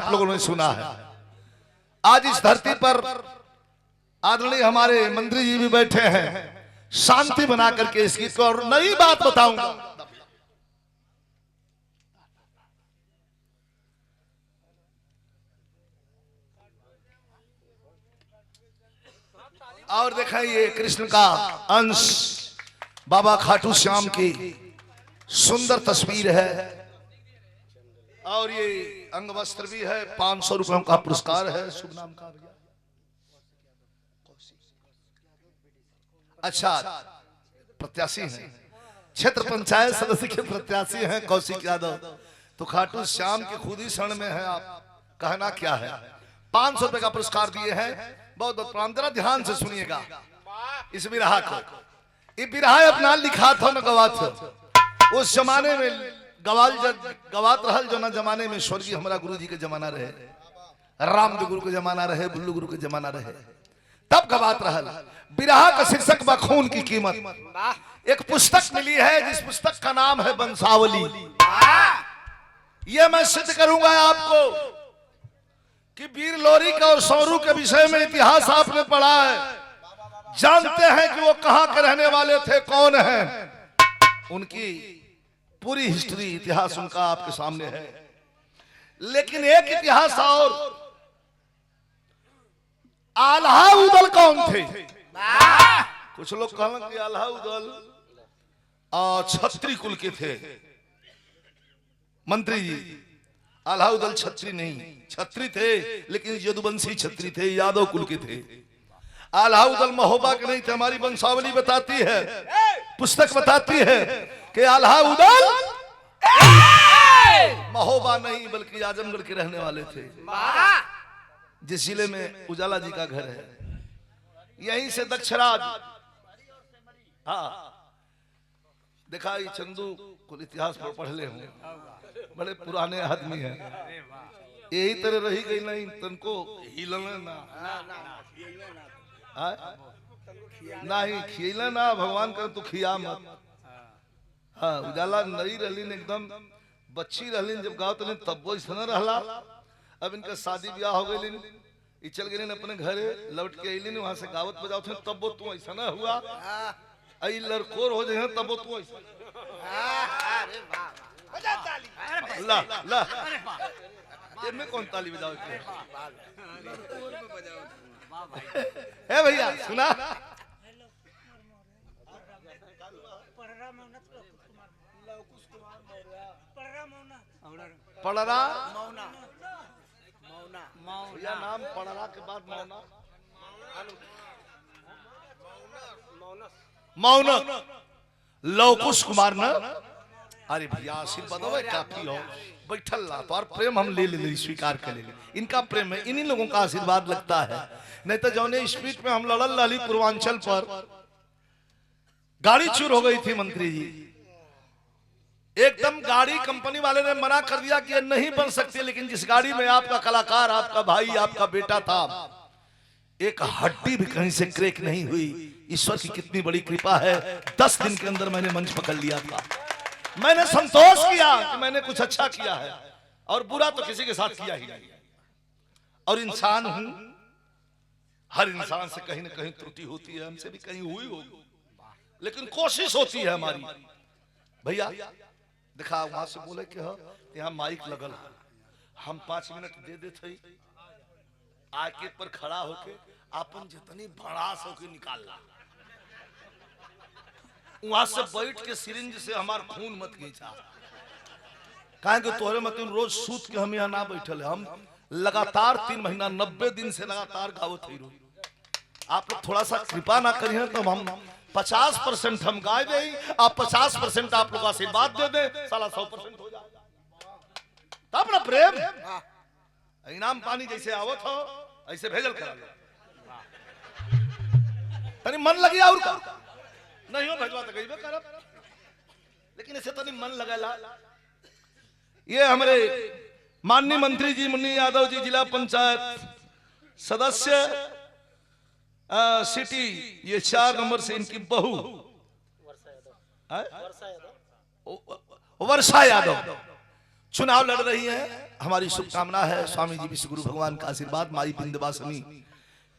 आप लोगों ने सुना है। आज इस धरती पर आदरणीय हमारे मंत्री जी भी बैठे हैं, शांति बना करके इस गीत को। और नई बात बताऊंगा, और देखा ये कृष्ण का अंश बाबा खाटू श्याम की सुंदर तस्वीर है, और ये अंग वस्त्र भी है, 500 रुपयों का पुरस्कार है। शुभ नाम का भैया? अच्छा, प्रत्याशी हैं, क्षेत्र पंचायत सदस्य के प्रत्याशी हैं कौशिक यादव। तो खाटू श्याम के खुद ही शरण में है, आप कहना क्या है। 500 रुपए का पुरस्कार दिए हैं। बहुत बहुत प्रणाम। जरा ध्यान से सुनिएगा इस बिरहा को। ये बिरहा अपना लिखा था न गवा था। उस जमाने में गवात रहल जो ना जमाने में स्वर्गीय हमारा गुरु जी के जमाना रहे, रामदेव गुरु के जमाना रहे, बुल्लू गुरु के जमाना रहे, तब गवात रहल। बिरहा का शीर्षक बा खून की कीमत। एक पुस्तक मिली है जिस पुस्तक का नाम है वंशावली। यह मैं सिद्ध करूंगा आपको कि वीर लोरिक और सौरू के विषय में इतिहास आपने पढ़ा है, जानते हैं कि वो कहां के रहने वाले थे, कौन है, उनकी पूरी हिस्ट्री इतिहास उनका आपके सामने है। लेकिन एक इतिहास और, आल्हा उदल कौन थे? कुछ लोग कहना कि आल्हा उदल छत्री कुल के थे। मंत्री जी, आल्हा उदल छत्री नहीं, छत्री थे लेकिन यदुवंशी छत्री थे, यादव कुल के थे। आल्हा उदल महोबा के नहीं थे। हमारी वंशावली बताती है, पुस्तक बताती है कि आल्हा उदल महोबा नहीं बल्कि आजमगढ़ के रहने वाले थे, जिस जिले में उजाला जी का घर है। यहीं से दक्षराज, हाँ देखा, ये चंदू को इतिहास पर पढ़ ले हूं, बड़े पुराने आदमी हैं। यही तरह रही गई नहीं तनको हिलना ना ही खिला ना, भगवान कर तू खिया मत। हाँ, उजाला नई रहलीन, एकदम बच्ची रहलीन जब गाँव तो तब वो ऐसा रहला। अब इनका शादी ब्याह हो गई, ये चल गए अपने घरे, लौट के अलिन, वहां से गावत बजाओ थे, तब वो तू ऐसा ना हुआ। आई लड़कोर हो जाए तब वो तू ऐसा। ला ला में कौन ताली बजाओ है भैया? सुना पड़रा भैया, नाम पड़रा के बाद मौना, मौनक लवकुश कुमार न। अरे भैया आशीर्वाद हो, काफी हो, बैठल ला तो और प्रेम हम ले ले, स्वीकार कर ले। इनका प्रेम है, इन्हीं लोगों का आशीर्वाद लगता है। नहीं तो जौने स्पीड में हम लड़ल लाली पूर्वांचल पर, गाड़ी चूर हो गई थी मंत्री जी, एकदम गाड़ी कंपनी वाले ने मना कर दिया कि ये नहीं बन सकती। लेकिन जिस गाड़ी में आपका कलाकार, आपका भाई, आपका बेटा था, एक हड्डी भी कहीं से क्रैक नहीं हुई। ईश्वर की कितनी बड़ी कृपा है। 10 दिन के अंदर मैंने मंच पकड़ लिया था। मैंने संतोष किया कि मैंने कुछ अच्छा किया है, और बुरा तो किसी के साथ किया ही नहीं। और इंसान हूं, हर इंसान से कहीं ना कहीं त्रुटि होती है, हमसे भी कहीं हुई होगी, लेकिन कोशिश होती है हमारी। भैया देखा, वहां से बोले कि यहाँ माइक लगल, हम 5 मिनट दे देते, आके पर खड़ा होके अपन जितनी भड़ास होके निकालना, वहां से बैठ के सिरिंज से हमार खून मत खींचा। कहें कि तोहरे मत रोज सूत के हम यहाँ ना बैठल है। हम लगातार 3 महीना 90 दिन से लगातार गावत ही रही। आप लोग थोड़ा सा कृपा ना करिए तो हम 50% हम गाय दें, आप 50% आप लोग आशीर्वाद दे दें, साला 100% हो जाएगा। तब ना प्रेम, इनाम पानी जैसे आवत हो ऐसे भेजल करा लो, तनी मन लगी और का नहीं हो भेजवा तो कहीं करब, लेकिन ऐसे तनी मन लगेला। ये हमारे माननीय मंत्री जी मुन्नी यादव जी, जिला पंचायत सदस्य सिटी, ये 4 नंबर से इनकी बहू वर्षा यादव चुनाव लड़ रही हैं। हमारी शुभकामना है स्वामी जी विश्व गुरु भगवान का आशीर्वाद, माई विंध्यवासिनी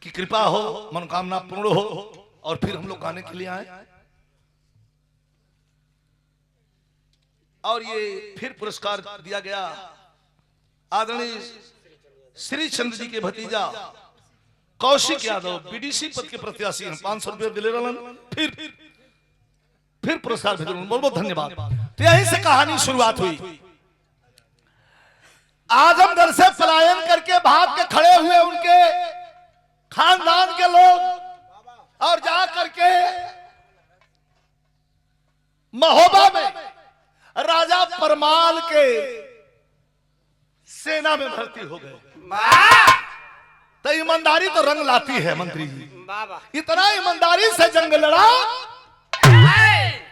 की कृपा हो, मनोकामना पूर्ण हो। और फिर हम लोग गाने के लिए आए और ये फिर पुरस्कार दिया गया आदरणीय श्री चंद्र जी के भतीजा कौशिक यादव, बीडीसी पद के प्रत्याशी हैं। 500 रुपये दिले रहन, फिर पुरस्कार भेज बहुत बहुत धन्यवाद। तो यहीं से कहानी शुरुआत हुई। आजमगढ़ से पलायन करके भाग के खड़े हुए उनके खानदान के लोग और जा करके महोबा में राजा परमाल के सेना में भर्ती हो गए। तो ईमानदारी तो रंग लाती है मंत्री जी। इतना ईमानदारी से जंग लड़ा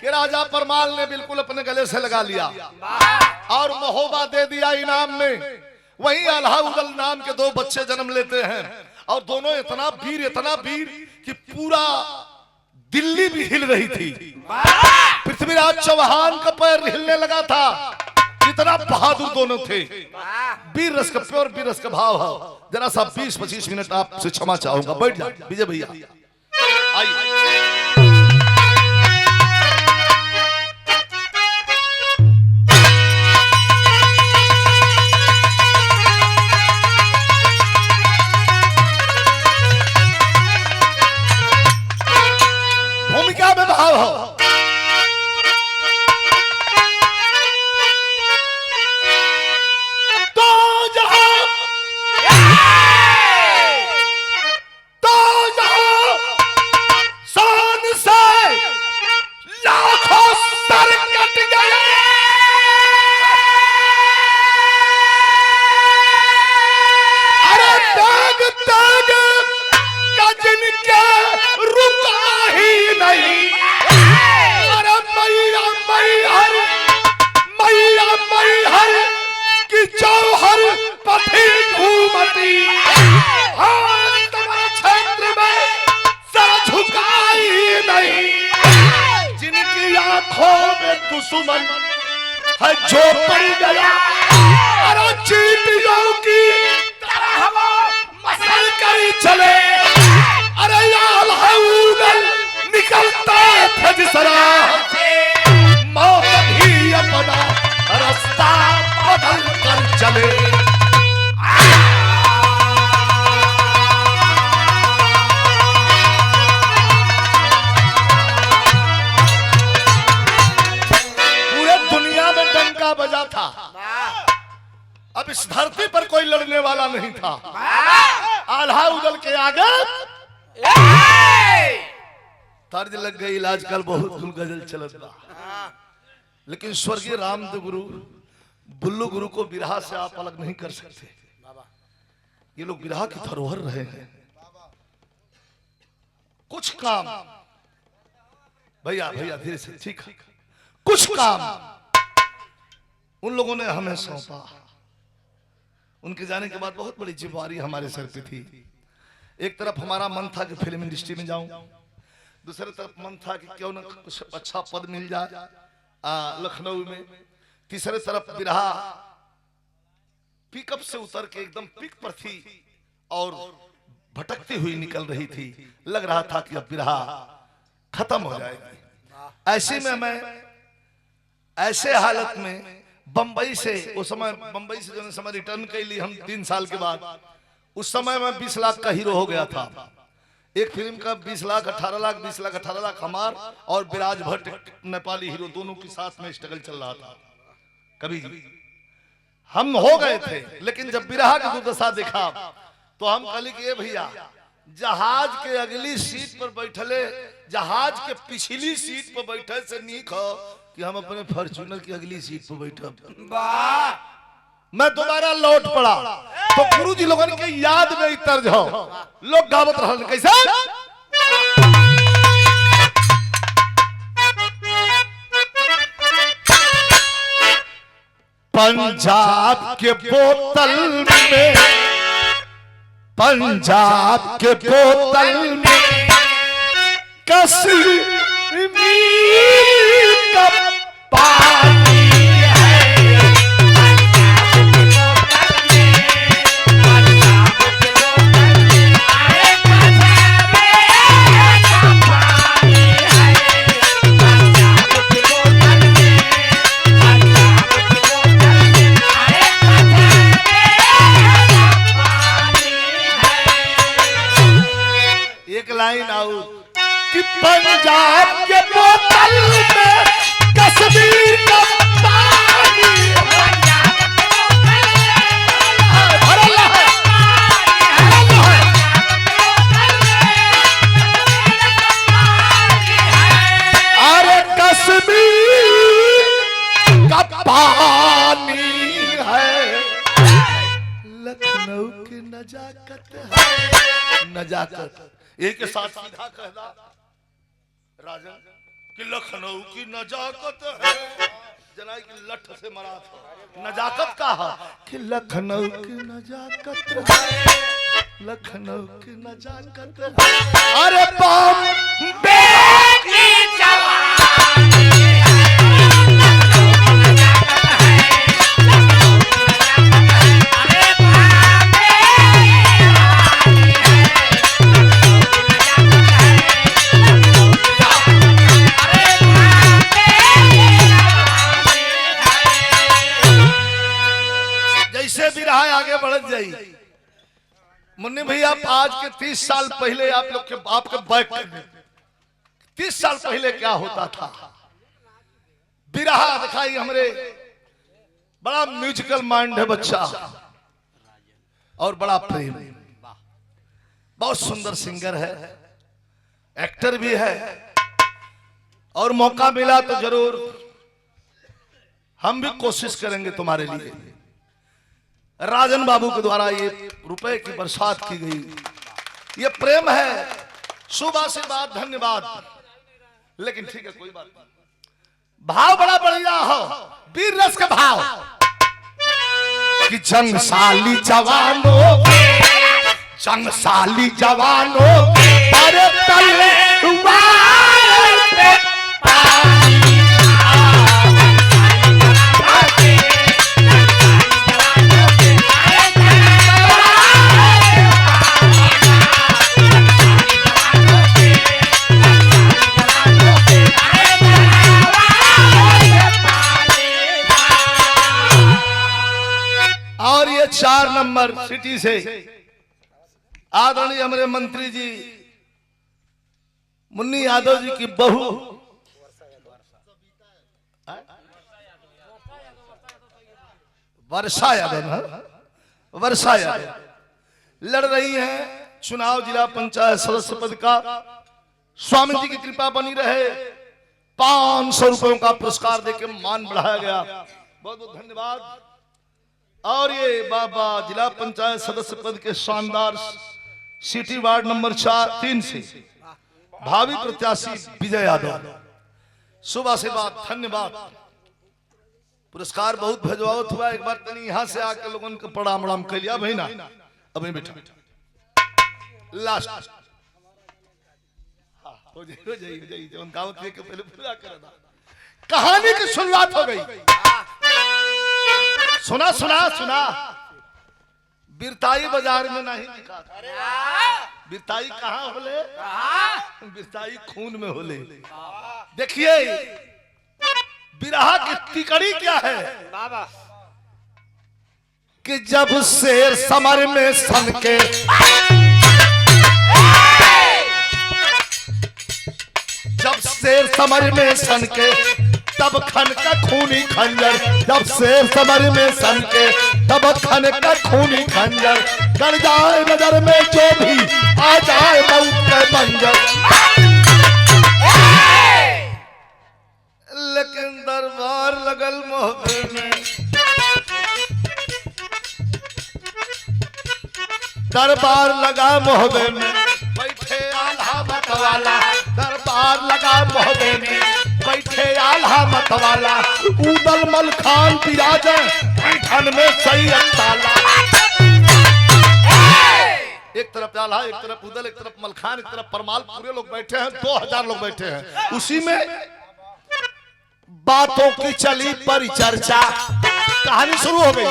कि राजा परमाल ने बिल्कुल अपने गले से लगा लिया और महोबा दे दिया इनाम में। वहीं अलाउद्दीन नाम के 2 बच्चे जन्म लेते हैं और दोनों इतना वीर कि पूरा दिल्ली भी हिल रही थी। पृथ्वीराज चौहान का पैर हिलने लगा था, इतना बहादुर दोनों थे। वीर रस का प्योर वीर रस का भाव है। जरा सा 20-25 मिनट आपसे क्षमा चाहूंगा। बैठ जा विजय भैया, आइए। भूमिका में भाव हो। दुश्मन है जो पड़ गया अरे चींटियों की तरह वो मसल कर चले। अरे यार हऊगल निकलता था जिसरा मौत भी अपना रास्ता बदल कर चले। बजा था, अब इस धरती पर कोई लड़ने वाला नहीं था। अलाउद्दीन के आगे तर्ज लग गई। आजकल बहुत गजल चलत बा, लेकिन स्वर्गीय रामदेव गुरु बुल्लू गुरु को बिरहा से आप अलग नहीं कर सकते। ये लोग बिरहा की धरोहर रहे हैं। कुछ काम भैया धीरे से, ठीक है, कुछ काम उन लोगों ने हमें सौंपा। उनके जाने के बाद बहुत बड़ी जिम्मेदारी हमारे सर पे थी। एक तरफ हमारा मन था कि फिल्म इंडस्ट्री में जाऊं, दूसरी तरफ मन था कि क्यों ना कुछ अच्छा पद मिल जाए लखनऊ में, तीसरे तरफ बिरहा पिकअप से उतर के एकदम पिक पर थी और भटकती हुई निकल रही थी। लग रहा था कि अब बिरहा खत्म हो जाएगी। ऐसे में मैं ऐसे हालत में बंबई से, उस समय बंबई से जो समय रिटर्न के लिए हम 3 साल के बाद, उस समय मैं 20 लाख का हीरो हो गया था। एक फिल्म का 20 लाख 18 लाख 20 लाख 18 लाख हमार और विराज भट्ट नेपाली हीरो दोनों के साथ में स्ट्रगल चल रहा था। कभी हम हो गए थे, लेकिन जब बिरहा की दुर्दशा देखा तो हम कहली कि भैया जहाज के अगली सीट पर बैठले, जहाज के पिछली सीट पर बैठे से नीक हो कि हम अपने फॉर्च्यूनर की अगली सीट पर बैठब। मैं दोबारा लौट पड़ा तो गुरुजी लोगों के याद में ही तर्ज हो लोग गावत रहल कैसे। पंजाब के बोतल में, पंजाब के बोतल में कश्मीर का पानी है। लाइन आऊ कि पंजाब के बोतल में कश्मीर का पानी अरे कश्मीर का पानी है, लखनऊ की नजाकत है। नजाकत एक के साथ सीधा कहना राजन कि लखनऊ की नजाकत है, जना की लठ से मरा था। नजाकत का है कि लखनऊ की नजाकत है, लखनऊ की नजाकत है। अरे बॉम्बे की जवानी आगे बढ़ जाइए। मुन्नी भैया आज के 30 साल पहले आप लोग के आपके बैक 30 साल पहले क्या होता था, बिरहा दिखाई। हमरे बड़ा म्यूजिकल माइंड है बच्चा और बड़ा प्रेम, बहुत सुंदर सिंगर है, एक्टर भी है, और मौका मिला तो जरूर हम भी कोशिश करेंगे तुम्हारे लिए। राजन बाबू के द्वारा ये रुपए की बरसात की गई, ये प्रेम है, शुभ आशीर्वाद, धन्यवाद। लेकिन ठीक है कोई बात नहीं, भाव बड़ा बढ़िया हो, वीर रस का भाव कि जंगसाली जवानों के, जंगसाली जवानों अरे तलवार पे और ये 4 नंबर सिटी से आदरणीय हमारे मंत्री जी मुन्नी यादव जी की बहू वर्षा यादव, वर्षा यादव लड़ रही हैं चुनाव जिला पंचायत सदस्य पद का। स्वामी जी की कृपा बनी रहे, 500 रुपयों का पुरस्कार देकर मान बढ़ाया गया, बहुत बहुत धन्यवाद। और ये बाबा जिला पंचायत सदस्य पद के शानदार सिटी वार्ड नंबर 3 से भावी प्रत्याशी विजय यादव, शुभ आशीर्वाद, धन्यवाद। पुरस्कार बहुत भजवावत हुआ, एक बार तनी यहाँ से आके लोगों को प्रणाम उड़ाम कर लिया भाई ना। अभी बेटा लास्ट हो जाइए पहले पूरा करना। कहानी की शुरुआत हो गई, सुना सुना सुना, बिरताई बाजार में नहीं दिखा। बिरताई कहाँ होले? बिरताई खून में होले। देखिए बिरहा की तिकड़ी क्या है कि जब शेर समर में सन के, जब शेर समर में सन के तब खन का खूनी खंजर, जब शेर समर में सन के तब खन का खूनी खंजर, गड़ जाए नजर में जो भी आ जाए मौत के मंजर। लेकिन दरबार लगल मोहब्बे में, दरबार लगा मोहब्बे में, बैठे आल्हा मत वाला, दरबार लगा मोहब्बे में, बैठे आल्हा मत वाला, उदल मल खान बिराजे बैठन में सैयद ताला। एक तरफ आल्हा, एक तरफ उदल, एक तरफ मल खान, एक तरफ परमाल, पूरे लोग बैठे हैं, 2000 लोग बैठे हैं। उसी में बातों की चली परिचर्चा, कहानी शुरू हो गई।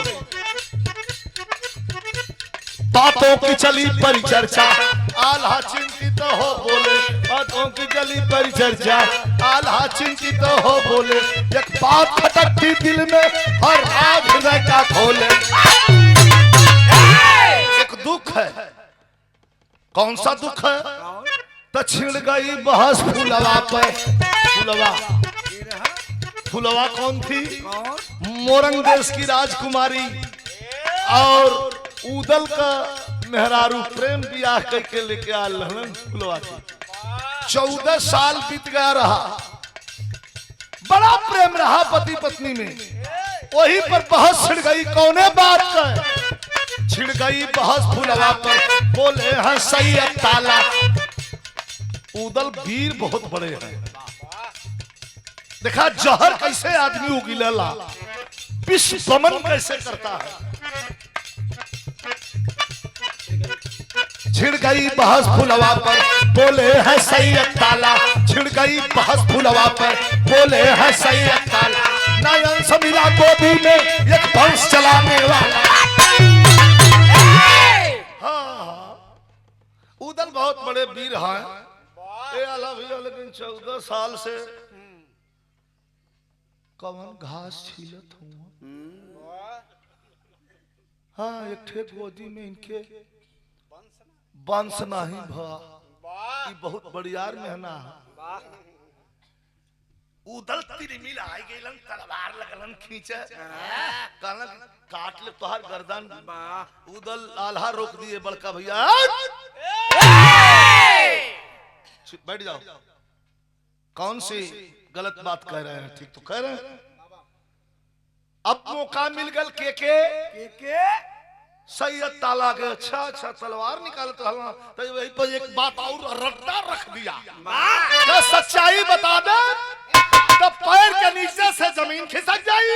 बातों की चली परिचर्चा, आल्हा चिंतित हो बोले, बातों की चली परिचर्चा, आल्हा चिंतित हो बोले, एक बात खटकती दिल में हर राज हृदय का खोले। एक दुख है, कौन सा दुख है? तो छिड़ गई बहस फुलवा पर। फुलवा कौन थी? मोरंग देश की राजकुमारी और उदल का मेहरारू प्रेम ब्याह करके लेके आ फुलवा की। 14 साल बीत गया रहा, बड़ा प्रेम रहा पति पत्नी में। वही पर बहस छिड़ गई, कौने बात का छिड़ गई बहस फुलवा पर। बोले हैं सैयद ताला। उदल वीर बहुत बड़े हैं, देखा जहर कैसे आदमी उगिलेला, विष दमन कैसे करता है। छिड़ गई बहस फुलवा पर, बोले है सैयद ताला। छिड़ गई बहस फुलवा पर, बोले है सैयद ताला। नयन से मिला गोदी में एक भैंस चलाने वाला। हाँ, उदल बहुत बड़े वीर हैं। लेकिन 14 साल से कौन घास छीलत हूँ। हाँ, एक ठे गोदी में इनके वंश नहीं भा, बहुत बड़ियार मेहना। उदल तिरमिल आई गईलन, तलवार लगलन खींचे, कहलन काट ले तोहर गर्दन। उदल आल्हा रोक दिए, बड़का भैया बैठ जाओ, कौन सी गलत बात कह रहे हैं, ठीक तो कह रहे हैं। अब मौका मिल गल के सैयद ताला के। अच्छा तलवार निकालते तो वही पर एक बात और रट्टा रख दिया, तो सच्चाई बता दे तो पैर के नीचे से जमीन खिसक जाई,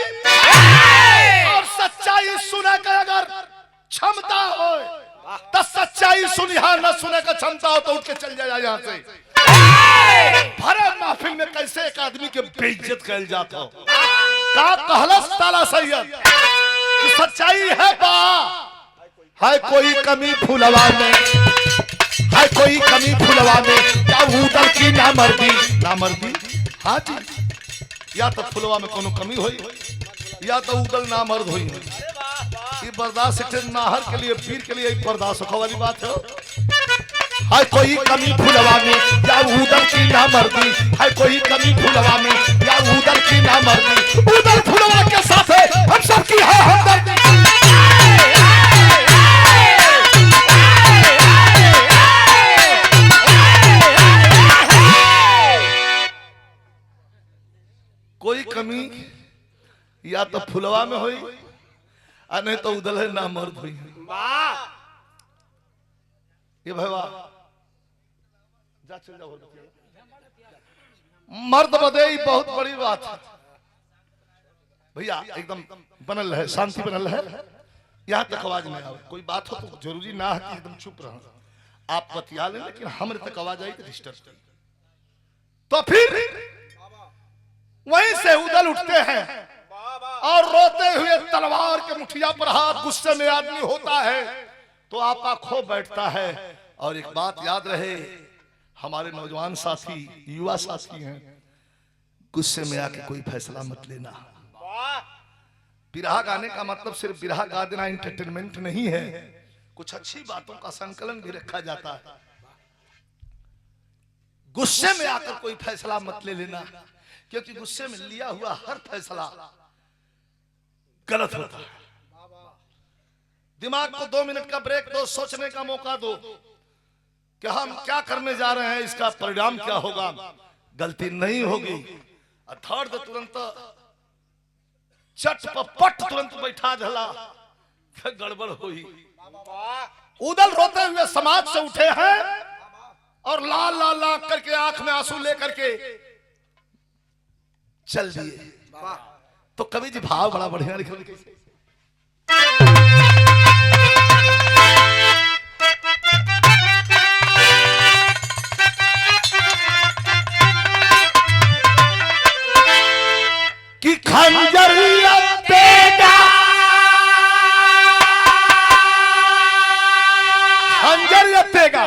और सच्चाई सुने का अगर क्षमता हो तो सच्चाई सुनिहा, न सुने का क्षमता हो तो उठ के चल जाए यहाँ से। भरे महफिल में कैसे एक आदमी के बेइज्जत कर जाता हो। का कहलस ताला सैयद कि सच्चाई है बा, है कोई कमी फुलवा में, है कोई कमी फुलवा में। क्या उदल की नामर्दी? हाँ जी, या तो फुलवा में कोनो कमी हुई, या तो उदल नामर्द हुई। ये बर्दाश्त नाहर के लिए, पीर के लिए बर्दाश्त वाली बात है। है कोई कमी फुलवा में, या उदल की नामर्दी। है कोई कमी फुलवा में, या उदल की नामर्दी। उदल फुलवा के साथ है, हम सब की है हमदर्दी। कोई कमी या तो फुलवा में हुई, और नहीं तो उदल है नामर्द हुई। ये भैया जा चल जाओ, मर्द बदे बहुत बड़ी बात है भैया। एकदम बनल है, शांति बनल है, यहाँ तक आवाज नहीं आवे। कोई बात हो तो जरूरी ना है कि एकदम चुप रहो, आप बतिया लें, लेकिन हमरे तक आवाज आई तो डिस्टर्ब। तो फिर वहीं से उदल उठते हैं और रोते हुए तलवार के मुठिया पर हाथ, गुस्से में आदमी होता है तो आपा खो बैठता है। और एक बात याद रहे, हमारे नौजवान साथी, युवा साथी हैं, गुस्से में आके कोई फैसला मत लेना। बिरहा गाने का मतलब सिर्फ बिरहा गा देना एंटरटेनमेंट नहीं है, कुछ अच्छी बातों का संकलन भी रखा जाता है। गुस्से में आकर कोई फैसला मत ले लेना, क्योंकि गुस्से में लिया हुआ हर फैसला गलत होता है। दिमाग को 2 मिनट का ब्रेक दो, सोचने का मौका दो कि हम क्या करने जा रहे हैं, इसका परिणाम क्या होगा। गलती नहीं होगी, धड़ दे तुरंत चटपट तुरंत बैठा झला, गड़बड़ हुई। उदल रोते हुए समाज से उठे हैं और लाल लाल लाल करके आंख में आंसू लेकर के चल दिए। तो कवि जी भाव बड़ा बढ़िया लिखे, कि खंजर लपेटा, खंजर लपेगा,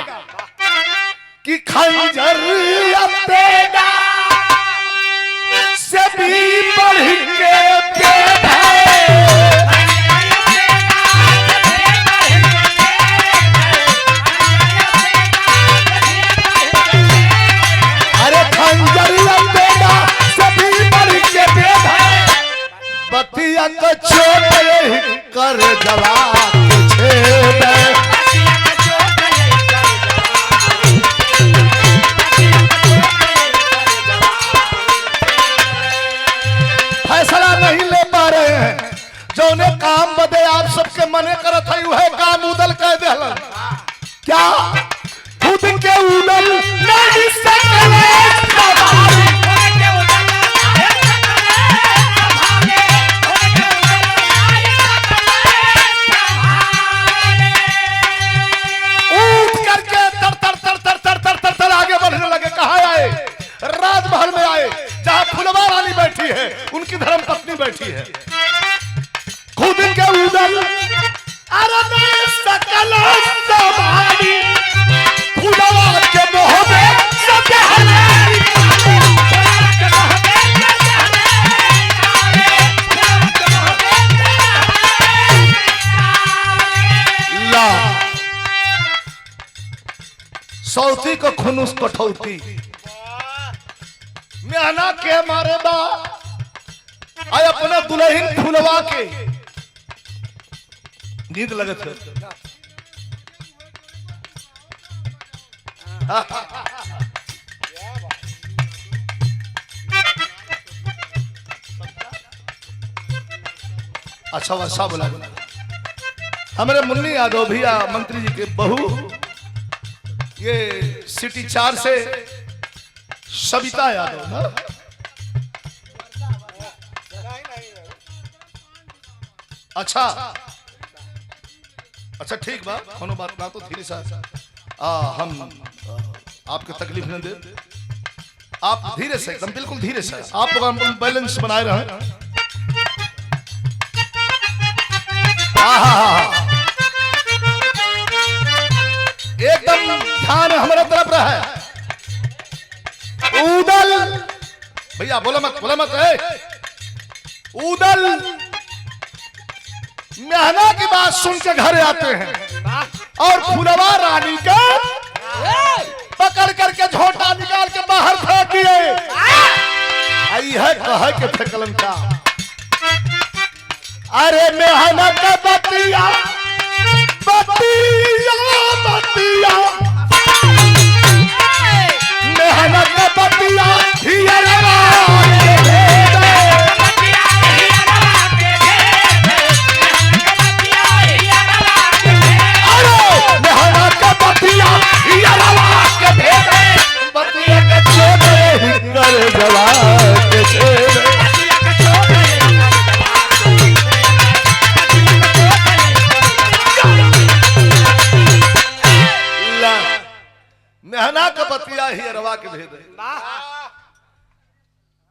कि खंजर लपेगा से भी बढ़ के पेट है। के चोट यही कर जवाब फैसला नहीं ले पा रहे हैं। जो ने काम बदे आप सबके मने करत है वह काम उदल कह दे। क्या खुद के उदल नहीं सकले राजमहल में आए जहां फुलवा रानी बैठी है, उनकी धर्म पत्नी बैठी है। खुद के उदल अरे सकल संभाली फुलवा के मोह में ला सौती को खुनुस कठौती मेहना के मारे बा आय अपना दुल्हन फुलवा के नींद लगत है। अच्छा वैसा बोला हमारे मुन्नी यादव भैया मंत्री जी के बहू ये सिटी 4 से सविता यादव ना अच्छा अच्छा ठीक बा कोनो बात ना तो धीरे से हम आपके तकलीफ न दे। आप धीरे से एकदम बिल्कुल धीरे से आप लोग हम बैलेंस बनाए रहे। एकदम ध्यान हमारे तरफ रहे। उदल भैया बोला मत उदल मेहना की बात सुन के घर आते हैं और फुलवा रानी का पकड़ करके झोटा निकाल के बाहर फेंक दिए। आई है कह के फेंकलन का अरे मेहना का बतिया बतिया बतिया मेहनत का बतिया मेहना का बतिया ही अरवा के भेद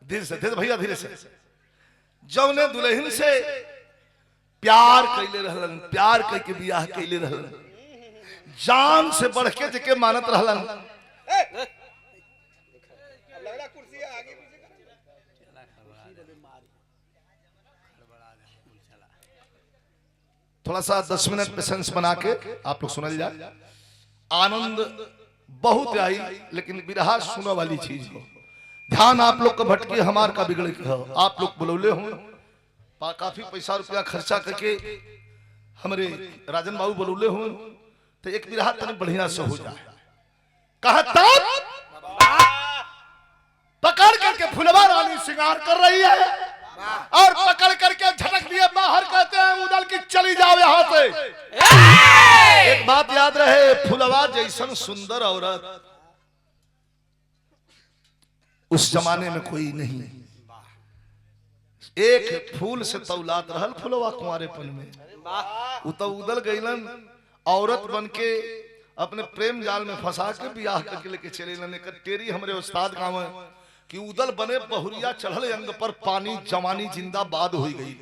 धीरे से भैया धीरे से जौने दुल्हन से प्यार कैले रहलन प्यार करके बियाह कैले रहलन जान से बढ़ के जके मानत रहलन थोड़ा सा 10 मिनट पेशेंस बना के आप लोग सुनल जाए। आनंद बहुत आई लेकिन विरहा सुनो वाली चीज हो। ध्यान आप लोग का भटके हमार का बिगड़े हो। आप लोग बुलौले हो काफी पैसा रुपया खर्चा करके हमारे राजन बाबू बुलौले हो तो एक विरहा तने बढ़िया से हो जाए। कहा पकड़ करके फुलवा रानी श्रृंगार कर रही है और पकड़ करके झटक दिए बाहर कहते हैं उदल की चली जाओ यहाँ से। एक बात याद रहे फुलवा जैसन सुंदर औरत उस जमाने में कोई नहीं। एक फूल से तौलात रहल फुलवा कुंवारेपन में उदल गईलन औरत बन के अपने प्रेम जाल में फंसा के बियाह करके लेके चले टेरी हमारे उस्ताद गाँव कि उदल बने बहुरिया चढ़ल अंग पर पानी जवानी जिंदाबाद हो गई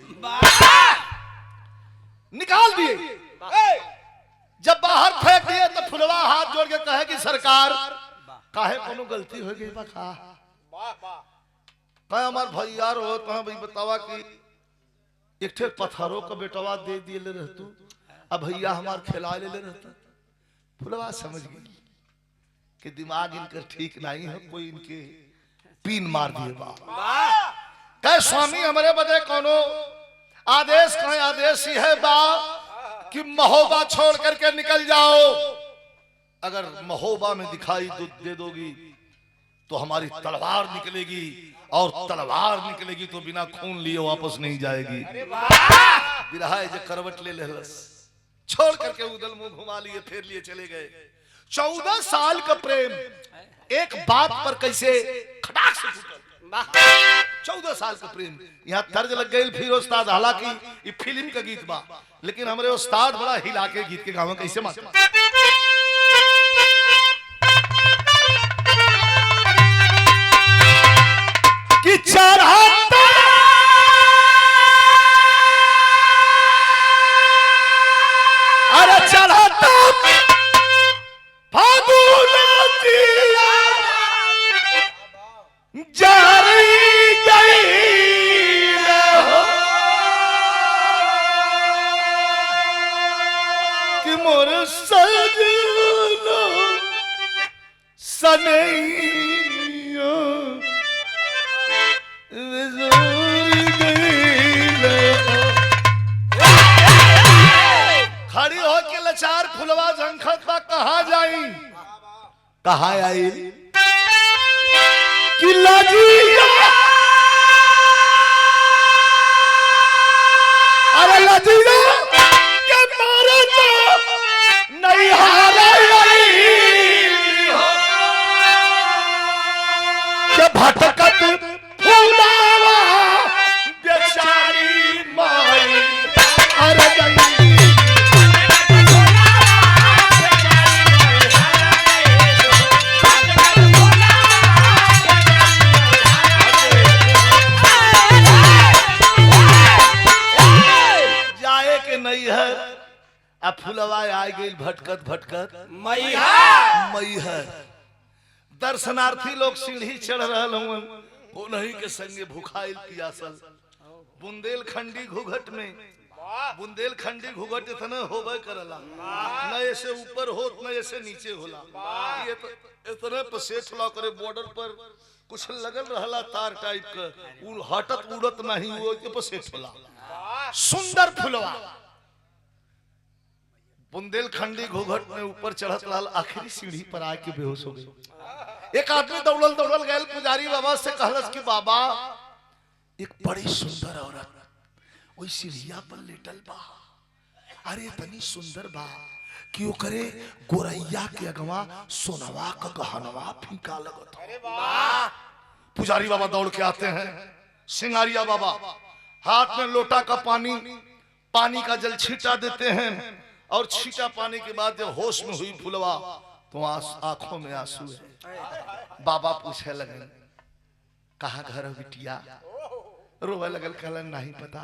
निकाल दिए। जब बाहर फेंक दिए तो फुलवा हाथ जोड़ के कहे कि सरकार काहे कोनो गलती हो गई कहे हमार भैया रो तो भाई बतावा कि एक ठे पत्थरों का बेटवा दे दिए ले रहतू अब भैया हमार खिला ले रहता। फुलवा समझ गई कि दिमाग इनका ठीक नहीं है कोई इनके पीन मार दिए बा कहे स्वामी हमारे बदे कोनो आदेश कहें आदेश ही है बा कि महोबा छोड़ करके निकल जाओ। अगर महोबा में दिखाई दे दोगी तो हमारी तलवार निकलेगी, और तलवार निकलेगी तो बिना खून लिए वापस नहीं जाएगी। बिरहा जो करवट ले लेलस, छोड़ करके उदल मुंह घुमा लिए, फिर लिए चले गए। 14 साल का प्रेम एक बात पर कैसे खटाक से टूटा। 14 साल का प्रेम। यहाँ तर्ज लग गई फिर उस्ताद, हालांकि ये फिल्म का गीत बा, लेकिन हमारे उस्ताद बड़ा हिला के गीत के गाँव कैसे मारते कि चढ़ाता अरे चढ़ाता फागुन दिया जारी गई कि मोर सजना सनैया खड़ी होके लचार फुलवा झंखत बा, कहाँ जाई कहाँ आई कि लजिया अरे लजिया के मारे तो नहीं हारा के भटकत फुलावा बेचारी माई अरे अब फुलवा आ गई भटकत भटकत मैहर। दर्शनार्थी लोग सीढ़ी चढ़ रहे हूँ, वो नहीं के संगे भूखाइल पियासल। बुंदेलखंडी घूघट में बुंदेलखंडी घूघट इतना होबे करला, न ऐसे ऊपर होत न ऐसे नीचे होला। ये तो इतने पर सेठ ला करे बॉर्डर पर कुछ लगल रहला तार टाइप का, हटत उड़त नहीं, वो पर सेठ होला। सुंदर फुलवा बुंदेलखंडी घूघट में ऊपर चढ़त लाल, आखिरी सीढ़ी पर आके बेहोश हो गए। एक आदमी दौड़ल दौड़ल गए पुजारी बाबा से कहलस कि बाबा एक बड़ी सुंदर औरत वही सीढ़िया पर लेटल बा, अरे इतनी सुंदर बा कि वो करे गोरैया के अगवा सोनवा का गहनवा फीका लगत। पुजारी बाबा दौड़ के आते हैं। सिंगारिया बाबा हाथ में लोटा का पानी का जल छींटा देते हैं, और छींटा पाने के बाद जब होश में हुई फुलवा तो आंखों में आंसू है। बाबा पूछे लगन कहा घर बिटिया, रोवे लगल, कहलन नहीं पता।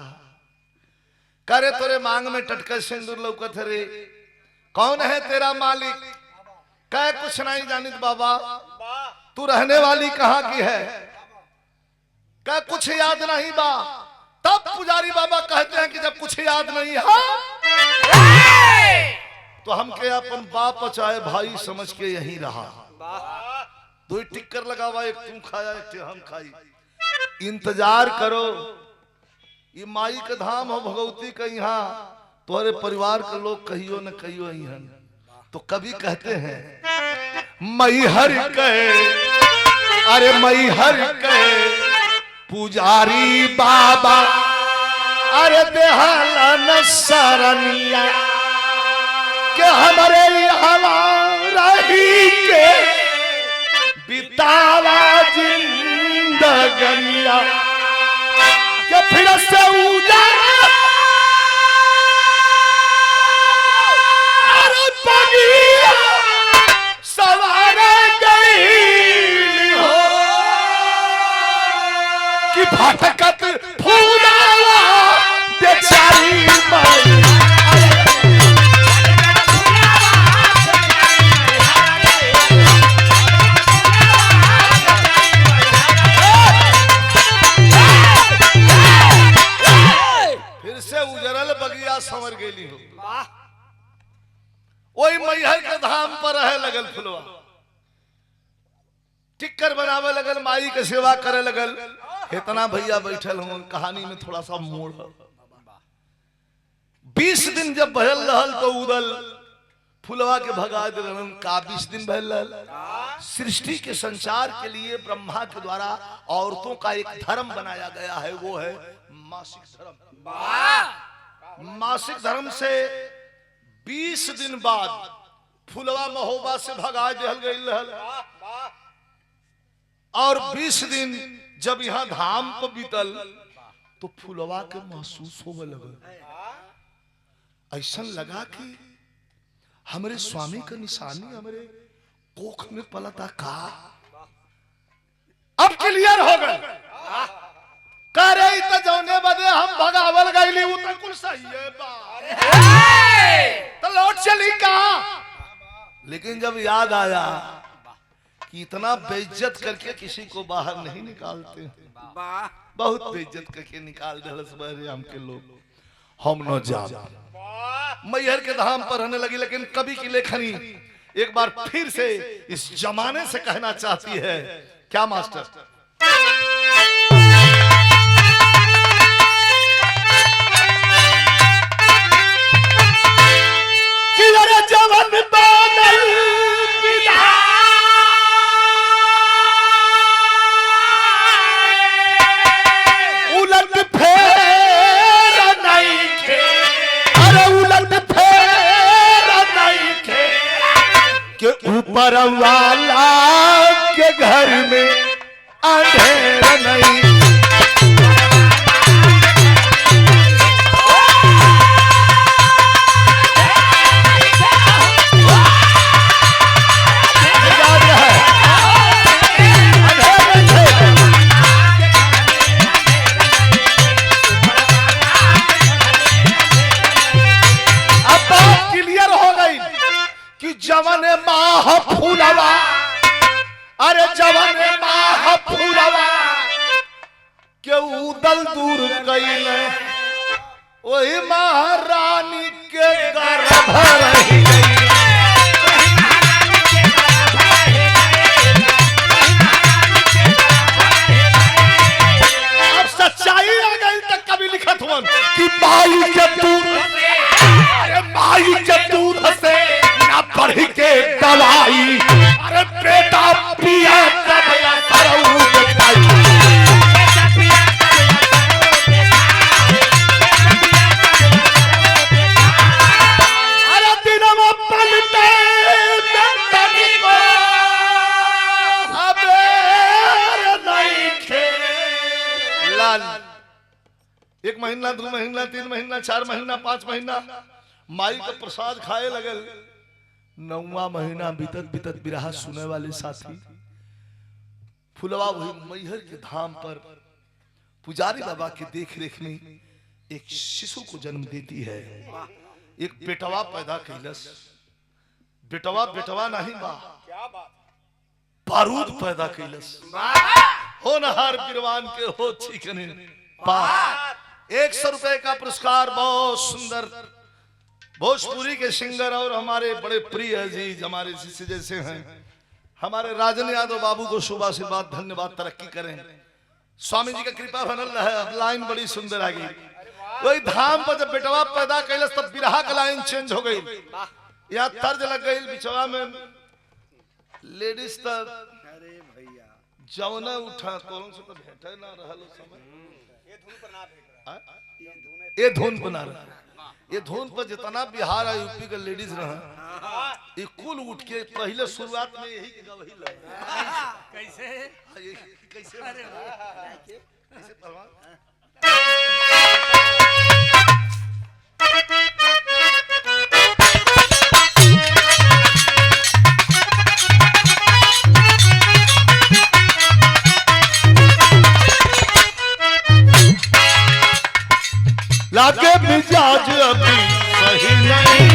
करे तोरे मांग में टटका सिंदूर लौकत रे, कौन है तेरा मालिक? कह कुछ नहीं जानित बाबा, तू रहने वाली कहाँ की है? कह कुछ याद नहीं बा। तब पुजारी बाबा कहते हैं कि जब कुछ याद नहीं है तो हम के अपन बाप चाहे भाई समझ के यहीं रहा। दो टिक्कर लगावा, एक तुम खाया एक हम खाई। इंतजार करो, ये माई का धाम हो भगवती का, यहाँ तुम्हारे परिवार के लोग कहियो न कहियो यहाँ। तो कभी कहते हैं मैहर कहे, अरे मैहर कहे पुजारी बाबा, अरे देहलन सरनिया के हमारे रही के बितावा जिंदगनिया के फिर से उजाला अरे बगिया सवार गई हो कि भटकत फूलावा बेचारी माई। फिर से उजरल बगिया संवर गेली हो, वही मैहर के धाम पर रहे लगल फुलवा। टिक्कर बनावे लगल, माई के सेवा करे लगल। इतना भैया बैठल हूँ, कहानी में थोड़ा सा मोड़ 20 दिन जब बहल रहल तो उदल फुलवा के भगा दिलन का 20 दिन बहल रहल। सृष्टि के संचार के लिए ब्रह्मा के द्वारा औरतों का एक धर्म बनाया गया है, वो है मासिक धर्म। मासिक धर्म से 20 दिन बाद फुलवा महोबा से भगा दिहल गई रहल और 20 दिन जब यहाँ धाम पर बीतल तो फुलवा के महसूस होने लगा। ऐसा लगा कि हमारे स्वामी का निशानी हमारे कोख में पलता का। अब क्लियर हो गए कह रही तो जौने बदे हम भगावल गईली वो तो कुल सही है तो लौट चली कहा। लेकिन जब याद आया कि इतना बेइज्जत करके किसी को बाहर नहीं निकालते, बहुत बेइज्जत करके निकाल दे हम के लोग, हम न जा मैहर के धाम पर रहने लगी। लेकिन कवि की लेखनी एक बार फिर से इस जमाने से कहना चाहती है, क्या मास्टर? कि अरे जवन बादल उलट फेर नहीं खे, अरे उलट फेर नहीं खे के ऊपर वाला के घर में अंधेर नहीं। जवन माह फूलवा, अरे जवन माह फूलवा के उदल दूर कइले वही महारानी के गर्भ रही गई। अब सच्चाई आ गई तो कभी लिखत हुआ कि माई के दूध, अरे माई के दूध से बढ़ के दवाई, अरे बेटा पिया तब अरे दिनवा पलटे नहीं खे लाल। 1 महीना 2 महीना 3 महीना 4 महीना 5 महीना माई का प्रसाद खाए लगल। 9वां महीना बीतत बीतत बिरहा सुने वाले साथी फुलवा वही मैहर के धाम पर पुजारी बाबा के देख रेख में एक शिशु को जन्म देती है। एक बेटवा पैदा कैलस। बेटवा बेटवा नहीं बा, बारूद पैदा कैलस। हो नहार बिरवान के हो चिकने पा। 100 रुपए का पुरस्कार, बहुत सुंदर भोजपुरी के सिंगर और हमारे बड़े प्रिय अजीज हमारे शिष्य जैसे हैं हमारे राजन यादव बाबू को शुभ आशीर्वाद, धन्यवाद, तरक्की करें, स्वामी जी का कृपा बनल रहे। अब लाइन बड़ी सुंदर आ गई। वही धाम पर जब बेटवा पैदा कैलस तब बिरहा का लाइन चेंज हो गई। यहाँ तर्ज लग गई बिचवा में लेडीज तक जौना उठा कौन से तो भेटे ना रहल समय ये धुन पर ना रहा। ये धुन पर जितना बिहार और यूपी का लेडीज रहा ये कुल उठ के पहले शुरुआत में यही गवही कैसे कैसे कैसे परवान लागे मिजाज अभी सही नहीं,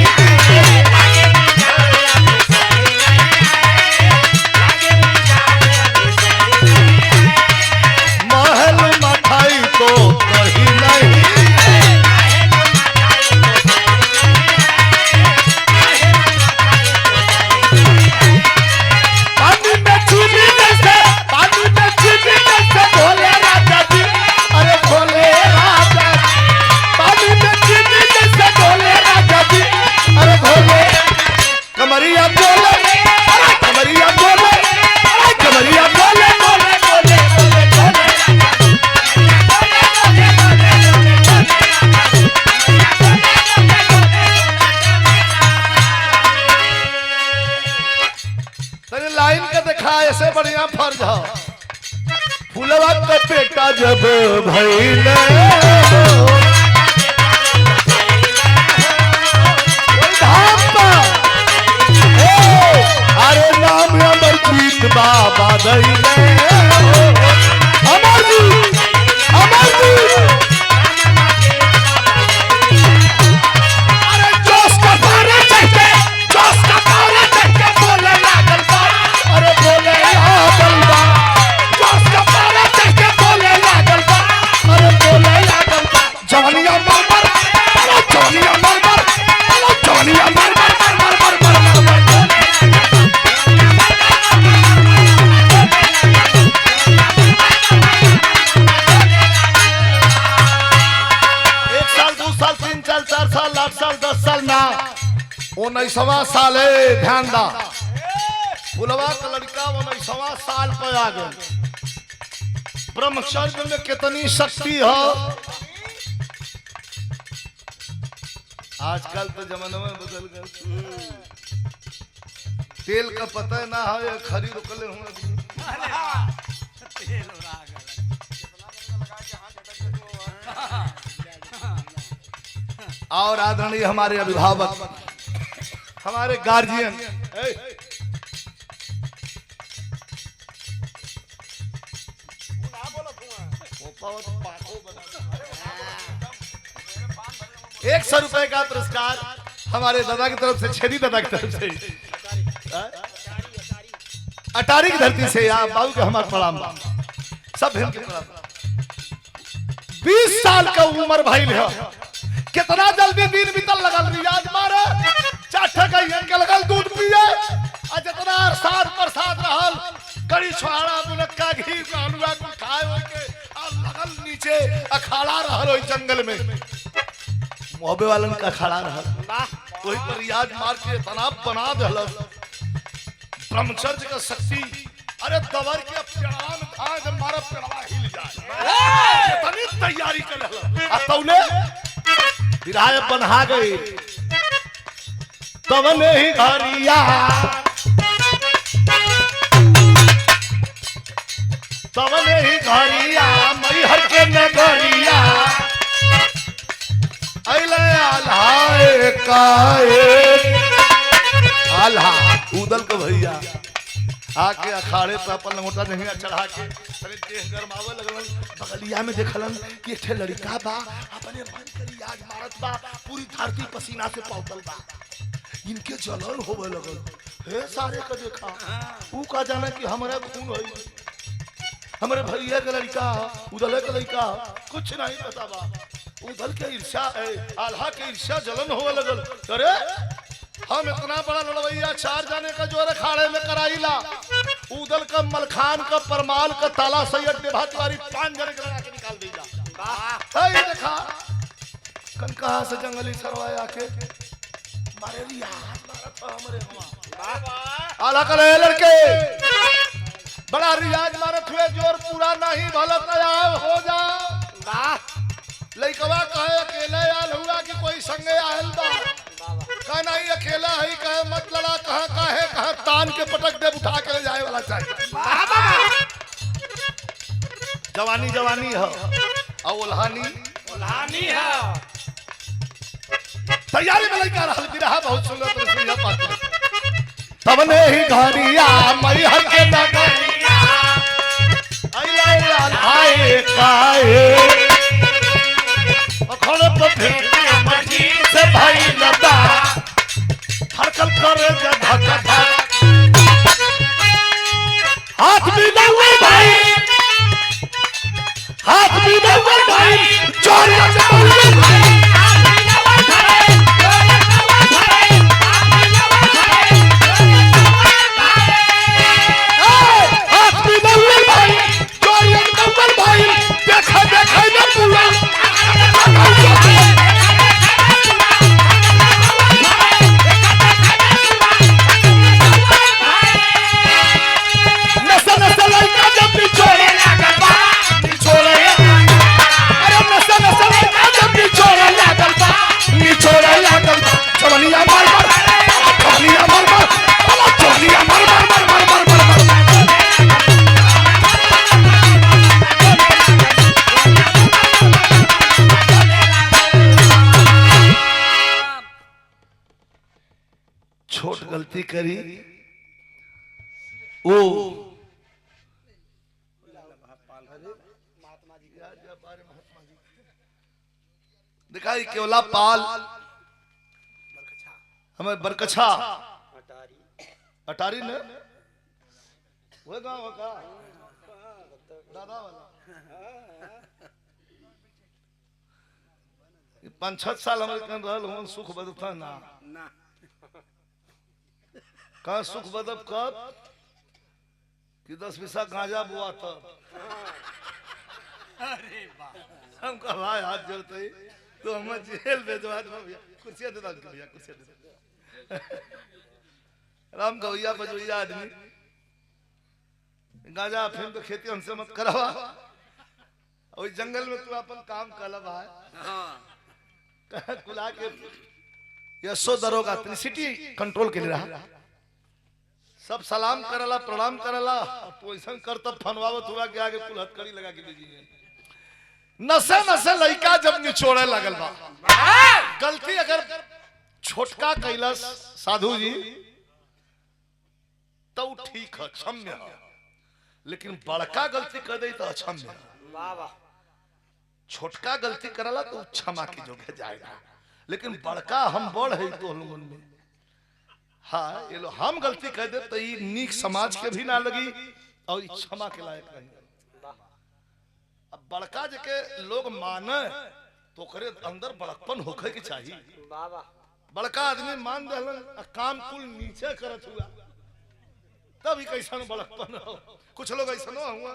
महल मठाई तो कहीं नहीं, पानी में चूनी जैसे, पानी में चूनी जैसे भोले राजा जी, अरे भोले राजा पानी में चीनी जैसे तने लाइन के देखा ऐसे बढ़िया फर्ज हो। फुलवा का बेटा जब भइले अरे नाम अमरजीत बाबा दइले अमरजीत अमरजीत अरे जोश का पारे चढ़के जोश का पारे चढ़के बोले लागल बा अरे बोले लागल बा जोश का पारे चढ़के बोले लागल बा अरे बोले लागल बा जवानिया मरमर अरे जवानिया मरमर अरे जवानिया मरमर साल 8 साल 10 साल ना 19वां साल है। ध्यान दा फुलवा का लड़का 19वां साल पर आ गए। ब्रह्मचर्य में कितनी शक्ति हो। आजकल तो जमाना में बदल गए। तेल का पता ना हो या खरी रुकले हुए और आदरणीय हमारे अभिभावक हमारे गार्जियन ₹100 का पुरस्कार हमारे दादा की तरफ से, छेदी दादा की तरफ से, अटारी की धरती से यहाँ बाबू के हमारे प्रणाम सब हिंद के प्रणाम। 20 साल का उम्र भाई है। कितना जल्दी दिन बीतल लगल रियाज मारे चाठा का के लगल दूध पिए आ जितना साथ प्रसाद रहल कड़ी छोड़ा मुनक्का घी हलवा को खाए होय के आ लगल नीचे अखाड़ा रहल ओई जंगल में मोहबे वालन का अखाड़ा रहल वही पर रियाज मार के तनाव बना देल। ब्रह्मचर्य का शक्ति अरे दवर के पेड़ान खा जब मारा पेड़वा हिल जाए इतनी तैयारी कर रहल आ तौले विधायक बना गई तब नहीं घरिया तब नहीं घरिया मैहर के नगरिया अइले आल्हाए काए आल्हा उदल के भैया आके अखाड़े पे अपन लंगोटा नहीं चढ़ा के अरे देह गरमावे लगलन। बगलिया में देखलन कि एक लड़का बा अपने मन करी याद मारत बा पूरी धरती पसीना से पौतल बा इनके जलन होवे लगल। हे सारे का देखा ऊ का जाना कि हमारे खून होई हमारे भैया के लड़का उदल के लड़का कुछ नहीं पता बा। उदल के ईर्ष्या आल्हा के ईर्ष्या जलन होवे लगल। अरे हम इतना बड़ा लड़वैया 4 जाने का जोर अखाड़े में कराईला उदल का मलखान का परमाल का ताला सैयद देभा तिवारी 5 जने के लगा के निकाल दीजा। ये देखा कन कहां से जंगली सरवाया के मारे रिया मारत हमरे आला करे लड़के बड़ा रियाज मारत हुए जोर पूरा नहीं भला तैयार हो जा। लइकवा कहे अकेले आल हुआ कि कोई संगे आयल बा कह नहीं अकेला है कहे मत लड़ा कहे तान के पटक दे उठा के ले जाए वाला चाहिए। जवानी जवानी है और उल्हानी है तैयारी में लइका रहल बिरहा बहुत सुंदर तरह से यह बात तब ने ही घरिया मैहर के नगरिया अइले आल्हाए काए अखड़ पर भेटे मजी से भाई लता हरकल करे धक धक हाथ भी दउए भाई हाथ भी दउए भाई जोर से बोल भाई हाथ भी दउए भाई जोर से भाई देखा देखा ना पूरा छोड़े गलती करी वो दिखाई केवला पाल हमें बरकछा अटारी ने वो गाँव का दादा वाला 5-6 साल हमारे कन रहल हूँ सुख बदब था ना कहा सुख बदब कब कि 10 पैसा गांजा बुआ तब अरे हम कहा हाथ जोड़ते तो हम जेल भेजवा दो भैया कुर्सियां दे दो भैया कुर्सियां दे दो राम गवैया बजवैया आदमी गांजा फिल्म तो खेती हमसे मत करवा और जंगल में तू अपन काम कर भाई कुला के यशो दरोगा सिटी कंट्रोल के लिए रहा सब सलाम करला प्रणाम करला तो ऐसा कर तब फनवावत हुआ के आगे कुल हथकड़ी लगा के दीजिए नसे नसे लड़का जब निचोड़े लगल बा गलती अगर छोटका कैलाश साधु जी तो ठीक है क्षम्य है लेकिन बड़का गलती कर दे तो अक्षम्य है छोटका गलती करला तो क्षमा की जोगे जाएगा लेकिन बड़का हम बड़ है तो लोगन में हाँ ये लो हम गलती कर दे तो ये नीक समाज के भी ना लगी और क्षमा के लायक नहीं अब बड़का जके लोग माने तो करे अंदर बड़कपन होखे के चाहिए बड़का आदमी मान दहलन काम कुल नीचे करत हुआ तभी कैसा बड़कपन हो कुछ लोग ऐसा ना हुआ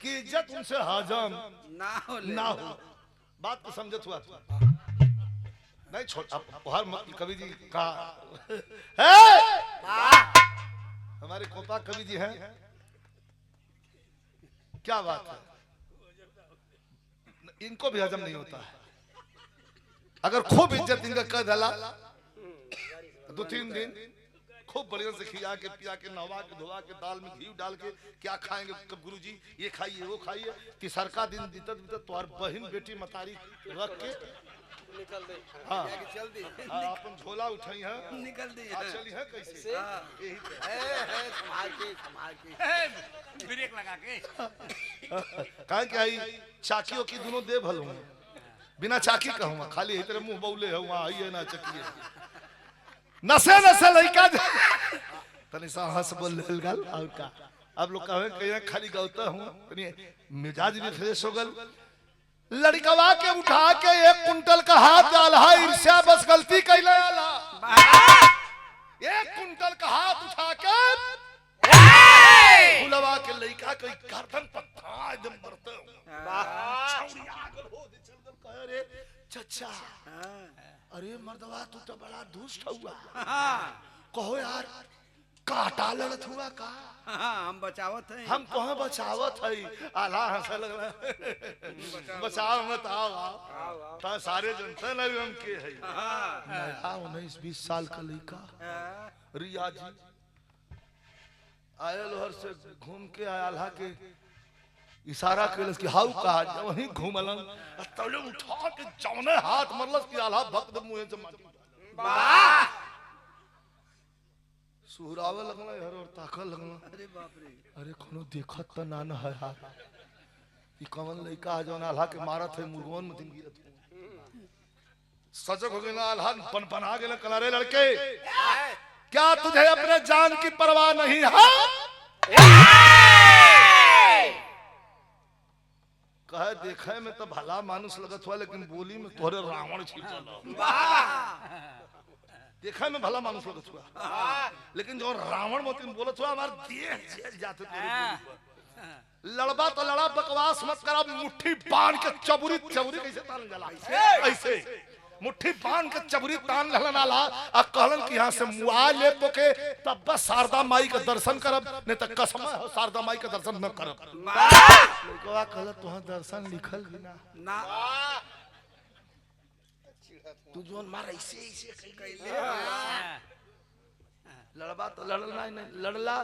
कि इज्जत उनसे हजम ना हो बात को समझत हुआ नहीं छोटा हर कवि जी का है हमारे कोपा कवि जी हैं क्या बात है इनको भी हजम नहीं होता है अगर खूब इज्जत इनका कर डाला 2-3 दिन खूब बढ़िया से खिया के पिया के नहवा के धोवा के दाल में घी डाल के क्या खाएंगे कब गुरुजी ये खाइए वो खाइए तीसरका दिन बीतत बीतत तुम्हार बहन बेटी मतारी रख के निकल दे हाँ चल दी अपन झोला उठाई है निकल दी चली है कैसे यही संभाल के ब्रेक लगा के काहे कि आई चाकियों की दोनों दे भल हूं बिना चाकी कहूंगा खाली इतने मुंह बौले है वहां आइए ना चकिए नसे नसे लड़का तनी सा हंस बोल गल और का अब लोग कहे कहीं खाली गाता हूं तनी मिजाज भी फ्रेश हो गल लड़कवा के उठा के 1 कुंटल का हाथ डाला ईर्ष्या बस गलती कैले आला 1 कुंटल का हाथ उठा के फुलवा के लड़का के गर्दन पर था एकदम मरते छौड़ी आगल हो दे चल गल कहे रे चचा अरे मर्दवा तू तो बड़ा दुष्ट हुआ कहो यार काटा लड़त हुआ का हम बचावत है हम कहाँ बचावत है आला हंसे लग रहा बचाव मत आओ ता सारे जनता न हम के है 19-20 साल का लड़का रिया जी आयल हर से घूम के आला के इशारा कैलस कि हाउ कहा वहीं घूमलन तौले उठा के जौने हाथ मरलस कि आला भक्त मुंह से माटी वाह सुहरावे लगला यार और ताकल लगला अरे बाप रे अरे कोनो देखत त ना न है यार ई कवन लइका जौन आल्हा के मारत है मुर्गोन में गिरत सजग हो गया आल्हा पनपना गेल कलारे लड़के क्या तुझे अपने जान की परवाह नहीं है कहे देखे में तो भला मानुस लगत हुआ लेकिन बोली में तोरे रावण छिपल देखा में भला मानुस लगत हुआ लेकिन जो रावण मोती बोलत हुआ हमार देह जेल जाते तोरे लड़बा तो लड़ा बकवास मत कर मुट्ठी बांध के चबुरी कैसे तान जाला ऐसे मुट्ठी बांध के चबुरी तान लहलन आला आ कहलन कि यहां से मुआ ले तो के तब बस शारदा माई का दर्शन करब नहीं तो कसम है शारदा माई का दर्शन न करब लइकवा कहल तोहां दर्शन लिखल भी ना तू जोन मार ऐसे कैले लड़बा तो लड़ना नहीं लड़ला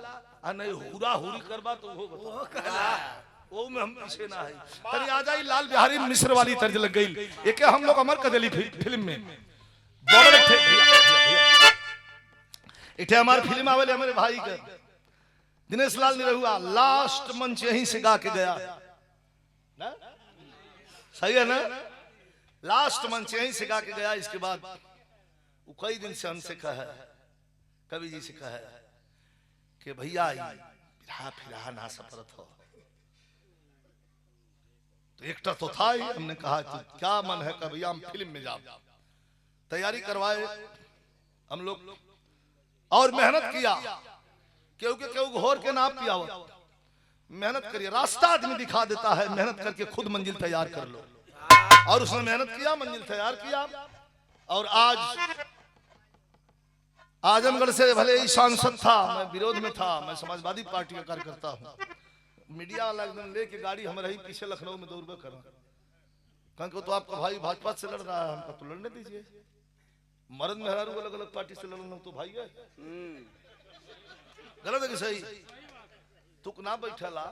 आ नहीं हुरा हुरी करबा तो वो कहला वो में हम पीछे ना है तनी आ जाई लाल बिहारी मिश्र वाली तर्ज लग गई एक हम लोग अमर कदली फिल्म में बॉर्डर थे इठे हमारे फिल्म आवेले हमारे भाई के दिनेश लाल निरहुआ लास्ट मंच यहीं से गा के गया ना? सही है ना? लास्ट मंच यहीं से गा के गया। इसके बाद वो कई दिन से हमसे कहा, कवि जी से कहा कि भैया फिरा ना सफरत हो। तो एक्टर तो था ही, हमने कहा कि क्या मन है कभी हम फिल्म में जाओ। तैयारी करवाए हम लोग और मेहनत किया, क्योंकि क्यों घोर के ना पिया हो। मेहनत करिए, रास्ता आदमी दिखा देता है, मेहनत करके खुद मंजिल तैयार कर लो। और उसने मेहनत किया, मंजिल तैयार किया। और आज आजमगढ़ से भले ही सांसद था, मैं विरोध में था, मैं समाजवादी पार्टी का कार्यकर्ता हूँ। मीडिया वाला एकदम लेके गाड़ी हमारे ही पीछे लखनऊ में दौड़ कर कहा तो आपका भाई भाजपा से लड़ रहा है, हमका तो लड़ने दीजिए। मर्द मेहरारू अलग अलग पार्टी से लड़ना तो भाई है, गलत है कि सही? तुक ना बैठला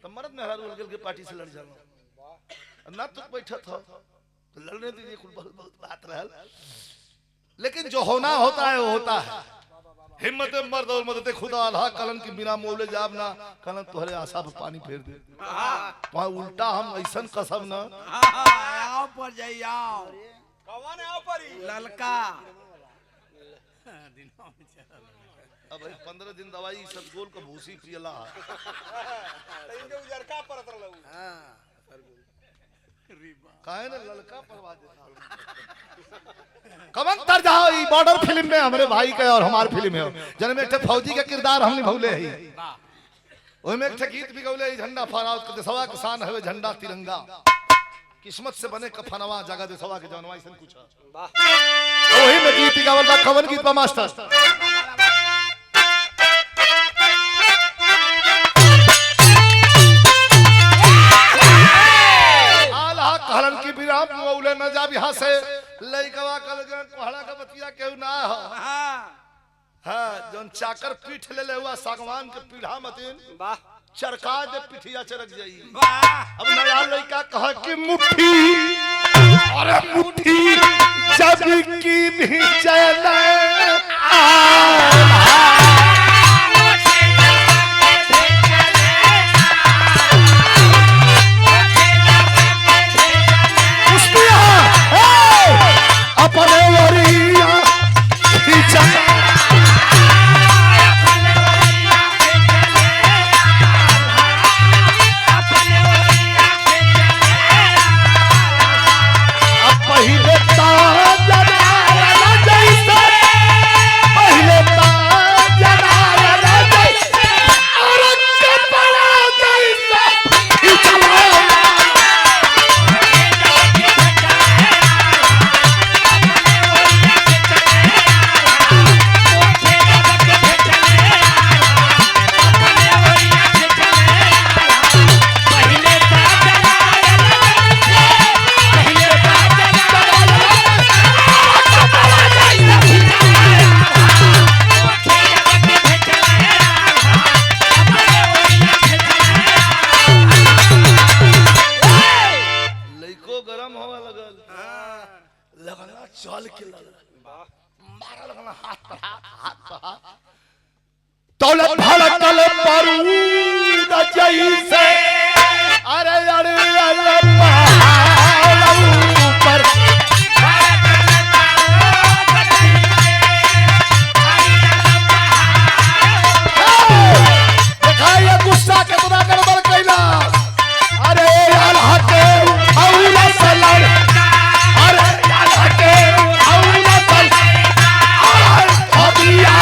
तो मर्द मेहरारू अलग अलग पार्टी से लड़ जाना, ना तुक बैठा था तो लड़ने दीजिए। बहुत बहुत बात रहल, लेकिन जो होना होता है वो होता है। हिम्मत मर्द और मदद खुदा अल्लाह कलन की बिना मोले जाब ना, कलन तुहरे आशा पर पानी फेर दे। वहां उल्टा हम ऐसा कसम ना आओ पर जाइए, कौन है आओ पर ललका। अब 15 दिन दवाई सब गोल का भूसी पियला इनके उजरका परत रहलू। हां काहे ने ललका परवा देता। कमन तर जाओ ई बॉर्डर फिल्म में हमरे भाई के और हमार फिल्म है, जन में एक फौजी के किरदार हमने भौले ही। ओय में एक गीत भी गौले, झंडा फहराओ के देशवा किसान है झंडा तिरंगा, किस्मत से बने कफनवा जगह देशवा के जनवा ऐसन कुछ। वाह, वही में गीत गावल बा। कवन गीत बा मास्टर? कहलन की बिना मौले न जा यहाँ से लइकवा कल कोहड़ा का बतिया केहू ना हो। हां जोन चाकर पीठ ले ले हुआ सागवान के पीढ़ा मतीन, वाह चरका दे पिठिया चरक जाई। वाह, अब नया लइका कह कि मुट्ठी, अरे मुट्ठी जब की भी चले चल के मारा लगना हाथ दौलत भड़कल बारूद जैसे, अरे अरे अरे ऊपर दिखाइए गुस्सा कितना गड़बड़ कैला। अरे अल्लाह के औला सलाम, अरे अल्लाह के औला सलाम, अबिया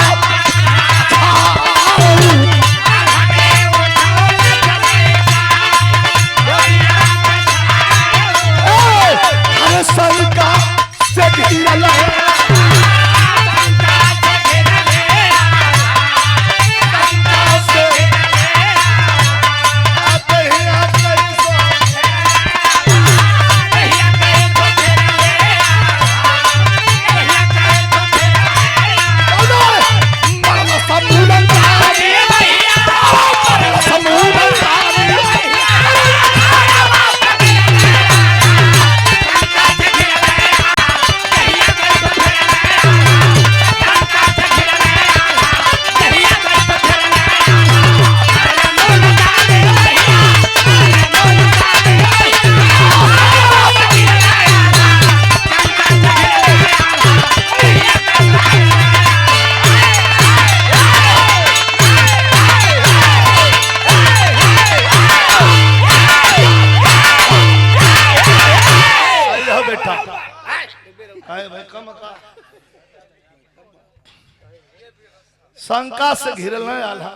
शंका से घिरल न आल्हा।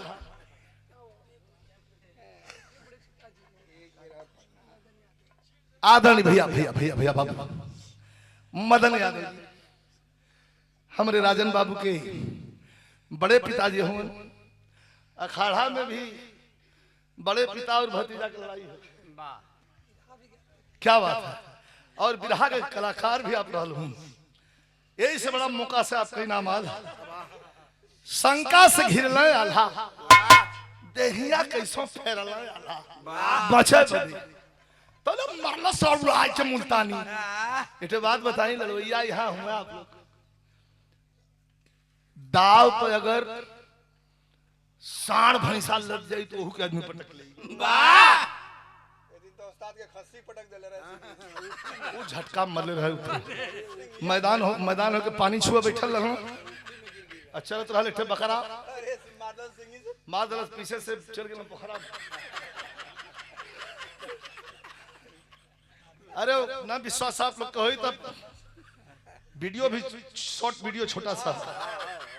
आदरणीय भैया भैया भैया भैया बाबू मदन यादव जी, हमारे राजन बाबू के बड़े पिताजी हों। अखाड़ा में भी बड़े पिता और भतीजा की लड़ाई है, क्या बात है। और बिरहा के कलाकार भी आप रहल हूं, यही से बड़ा मौका से आपका इनाम आल। शंका से घिरल आल्हा, देहिया कैसो फेरल आल्हा, बचे तो मरना सब राज के मुल्तानी। एक बात बताई लड़वैया, यहाँ हुआ आप लोग दाव पर अगर सांड भैंसा लग जाए तो के आदमी पटक ले, तो उस्ताद के खस्सी पटक देले रहे, वो झटका मरले रहे ऊपर। मैदान हो के पानी छुआ बैठल रहो, अच्छा तो रहल एक बकरा अरे मादल सिंह से मादल पीछे से चल गया पोखरा। अरे ना विश्वास आप लोग कहो तब वीडियो भी शॉर्ट वीडियो छोटा सा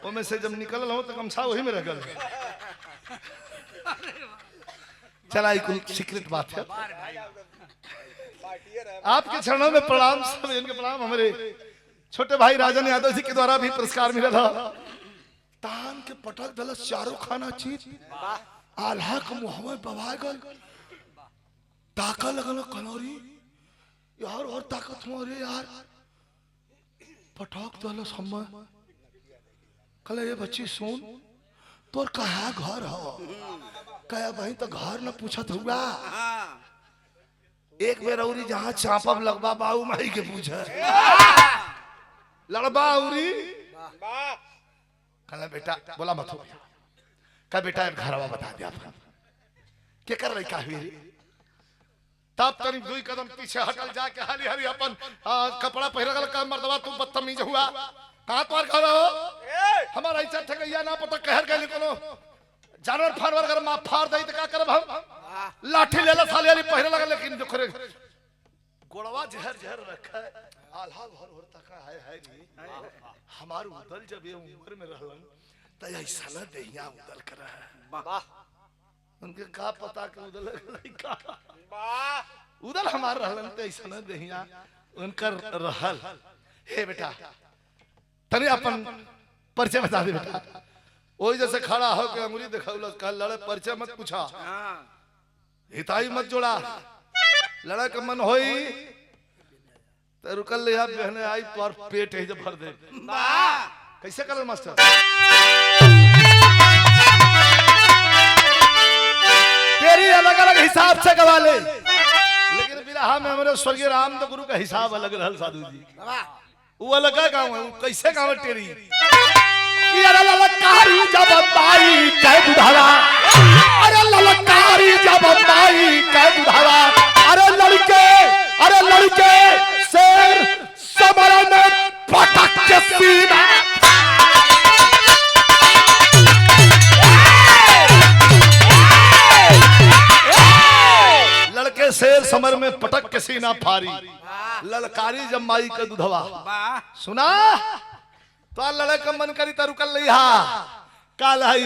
वो में से जब निकल हो तो गमछा वही में रह गल। चला कुल सीक्रेट बात है। आपके चरणों में प्रणाम, सब इनके प्रणाम। हमारे छोटे भाई राजन यादव जी के द्वारा भी पुरस्कार मिला था। तान के पटक दल चारों खाना चीज आल्हा के मुहम्मद बवा गल, ताका लगल कनौरी यार और ताकत मोरे यार पटक दल समय कल ये बच्ची सुन तोर कहा घर हो कहा भाई तो घर न पूछत हुआ। एक बेर औरी जहां चापब लगबा बाऊ माई के पूछे लड़बा औरी कहला बेटा बोला मत हो का बेटा घरवा बता दिया के कर रही काहे तब तनी दुई कदम पीछे हटल जाके हाली हाली अपन कपड़ा पहिरल का मर्दवा तू बदतमीज हुआ कहां तोर घर हो हमारा ऐसा ठगैया ना पता कहर गइल कोनो जानवर फारवर अगर मां फाड़ दई त का करब हम लाठी लेला साले वाली पहिरे लगा लेकिन जो करे गोड़वा जहर जहर रखा आल्हा भर भर तक है नी हमार उदल जब ये उम्र में रहलन त ऐसा न देहिया उदल कर वाह उनके का पता कि उदल का वाह उदल हमार रहलन त ऐसा न देहिया उनकर रहल। हे बेटा तने अपन परिचय बता दे बेटा। ओई जैसे खड़ा हो के अंगुली दिखाउला कल लड़े परिचय मत पूछा हिताई मत जोड़ा लड़ा के मन होई तो रुकल ले आप बहने आई पर पेट है जब भर दे कैसे कलर मास्टर तेरी अलग अलग हिसाब से गवा ले लेकिन बिरहा में हमारे स्वर्गीय राम तो गुरु का हिसाब अलग रहल साधु जी वो अलग का गाँव है कैसे गाँव टेरी अरे ललकारी जब बाई कह बुढ़ावा अरे ललकारी जब बाई कह बुढ़ावा अरे लड़के शेर समर में पटक के सीना लड़के शेर समर में पटक के सीना फारी ललकारी जब माई का दुधवा सुना तो लड़े का मन करी तो रुकल लिहा काल आई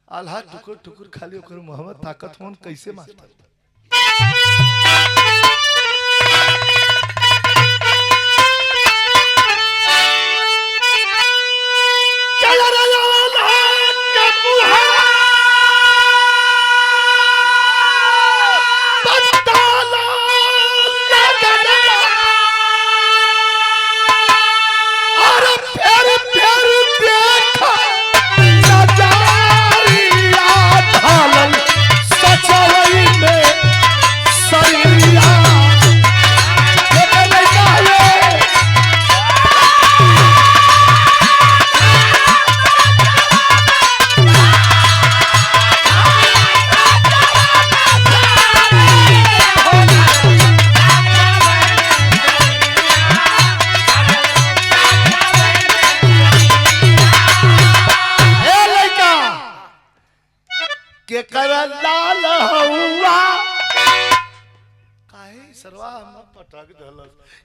आल्हा टुकुर टुकुर खाली ओकर मोहम्मद ताकत होन कैसे मास्टर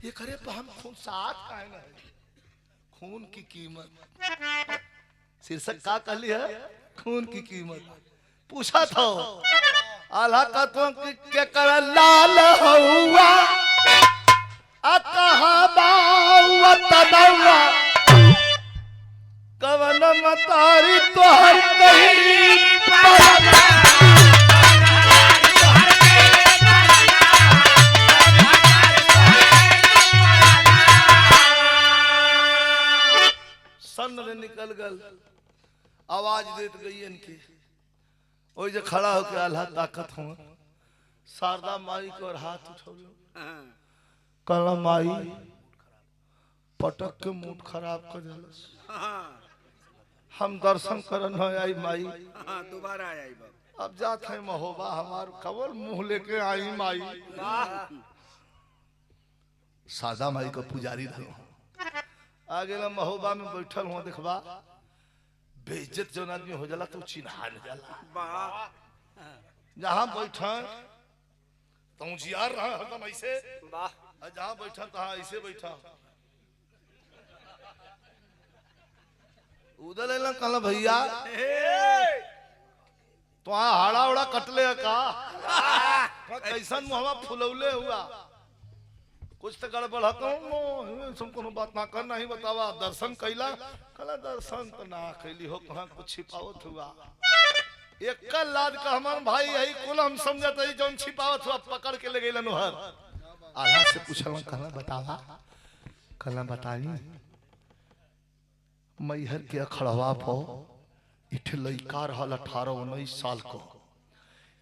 ये करे पर हम खून साथ काहे ना खून की कीमत शीर्षक का कहली है खून की कीमत पूछा था आल्हा का तो के कर लाल हुआ आ कहा बावा तदवा कवन मतारी तो हर कहीं सन रे निकल गल आवाज देत गई इनकी ओई जे खड़ा होके आल्हा ताकत हो शारदा माई को हाथ उठौलो कहला माई पटक के मूड खराब कर देलस हम दर्शन करन न आई माई दोबारा आई बाबा अब जात है महोबा हमार कवर मुंह लेके आई माई सादा माई का पुजारी रहो आगे ना महोबा में बैठल हो देखबा बेइज्जत जो आदमी हो जाला तो चिन्हा न जाला जहां बैठन तो जियार रहा हरदम ऐसे और जहां बैठा तहां ऐसे बैठा उधर लेला कहला भैया तो हाड़ा उड़ा कटले का कैसन मुहवा फुलौले हुआ कुछ तो गड़बड़ है तुम कोनो बात ना करना ही बतावा दर्शन कैला कला दर्शन तो ना कैली हो कहां कुछ छिपावत हुआ एक कल लाद का हमार भाई यही कुल हम समझत है जौन छिपावत हुआ पकड़ के ले गइलन हर आल्हा से पूछलन कहला बतावा कहला बताई मैहर के अखड़वा पो इठ लइका रहल 18-19 साल को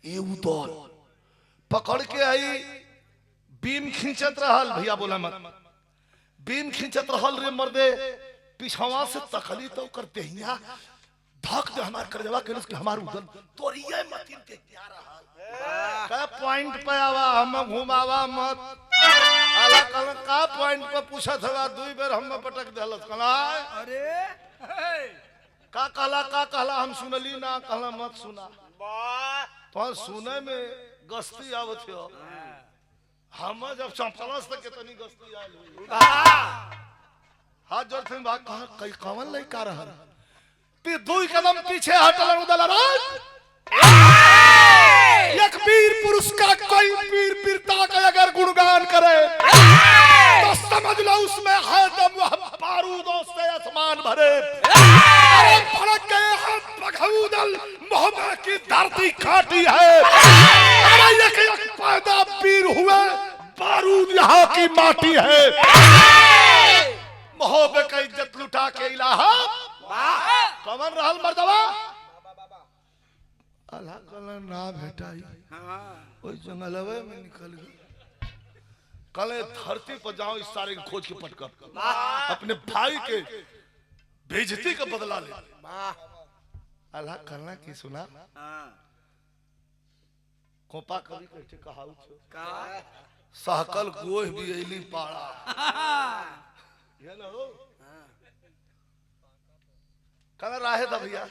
ए उदौल पकड़ के आई बीम खींचत रहल भैया बोला मत बीम खींचत रहल रे मर्दे पिछवा से तकली तो करते हिया धक दे हमार करजवा के उसके हमार उदल तोरिए मतिन के क्या रहल का पॉइंट पे आवा हम घुमावा मत आला कल का पॉइंट पे पूछत हवा दुई बेर हम पटक देलस कला अरे का कहला हम सुनली ना कहला मत सुना तो सुने में गस्ती आवत हो हम जब चंपलस तक कितनी गस्ती आयल हाथ जोड़ थे बात कहा कई कवन लइका रहल ते दो कदम पीछे हटल उदल एक वीर पुरुष का कोई वीर वीरता का अगर गुणगान करे तो समझ लो उसमें है दम बारूदों से आसमान भरे अरे भड़क गए हैं बघऊदल मोहब्बत की धरती खाटी है अरे एक पैदा वीर हुए बारूद यहाँ की माटी है मोहब्बत का इज्जत लुटा के इलाहा कमन रहल मर्दवा अल्लाह कल ना भेटाई ओई जंगलवे में निकल गई कले धरती पर जाओ इस सारे की खोज के पटकर अपने भाई के बेइज्जती का बदला ले अल्लाह करना की सुना कोपा कभी कहते कहाऊ सहकल गोह भी एली पाड़ा ये ना हो कल राहे था भैया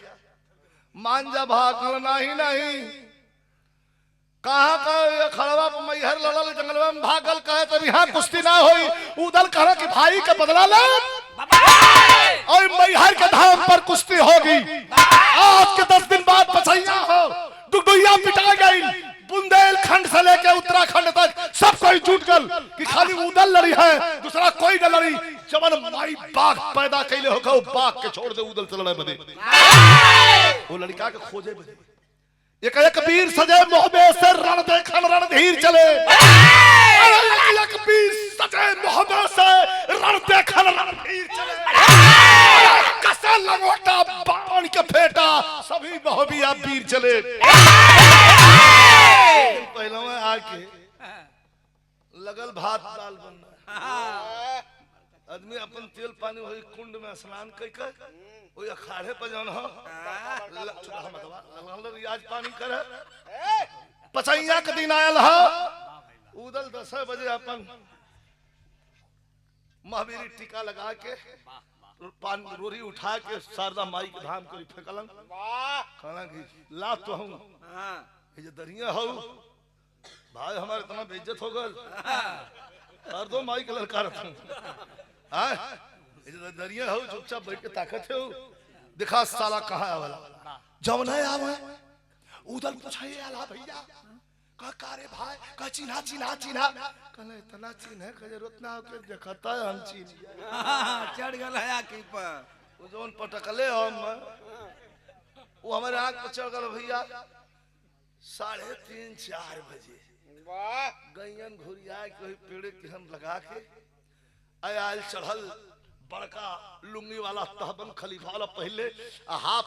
मान जा भागल नहीं नहीं कहाँ का खड़वा मैहर लड़ल जंगलवा में भागल कहे तब यहाँ कुश्ती ना होई उधर कहा कि भाई का बदला ले और मैहर के धाम पर कुश्ती होगी आज के 10 दिन बाद पछैया हो डुगडुइया पिटा गई बुंदेलखंड से लेके उत्तराखंड तक सब कोई जुट गल कि खाली उदल लड़ी है दूसरा कोई न लड़ी जवन माई बाघ पैदा कैले हो गो बाघ के छोड़ दे उदल से लड़े बदे वो लड़का के खोजे बदे एक एक वीर सजे मोहबे से रण देखन रणधीर चले एक वीर सजे मोहबे से रण देखन रणधीर चले कसा लंगोटा बाण के फेटा सभी मोहबिया वीर चले पहले में आके लगल भात दाल बनना आदमी अपन तेल पानी वही कुंड में स्नान कर वही अखाड़े पर जान हो रियाज पानी करे पचैया के दिन आयल हो उदल 10 बजे अपन महावीरी टीका लगा के पानी रोरी उठा के शारदा माई के धाम करी फेंकलन कहना कि ला तो हूँ ये दरिया हो भाई हमारे इतना बेइज्जत हो गल और दो माई के लड़का रखूं हां ये दरिया हो चुपचाप बैठ के ताकत है देखा साला कहाँ है वाला जब नहीं आवे उधर पूछे आला भैया का कारे भाई का चिन्हा चिन्हा चिन्हा कहले इतना चिन्ह है कि जरूरत ना हो के देखता है हम चिन्ह चढ़ गल है आखिर पर वो जोन पटकले हम वो हमारे आँख पर चढ़ गल भैया 3:30 4 बजे गैयन घुरिया कोई पेड़ के हम लगा के आयल चढ़ल बड़का लुंगी वाला तहबन खलीफा वाला पहले हाफ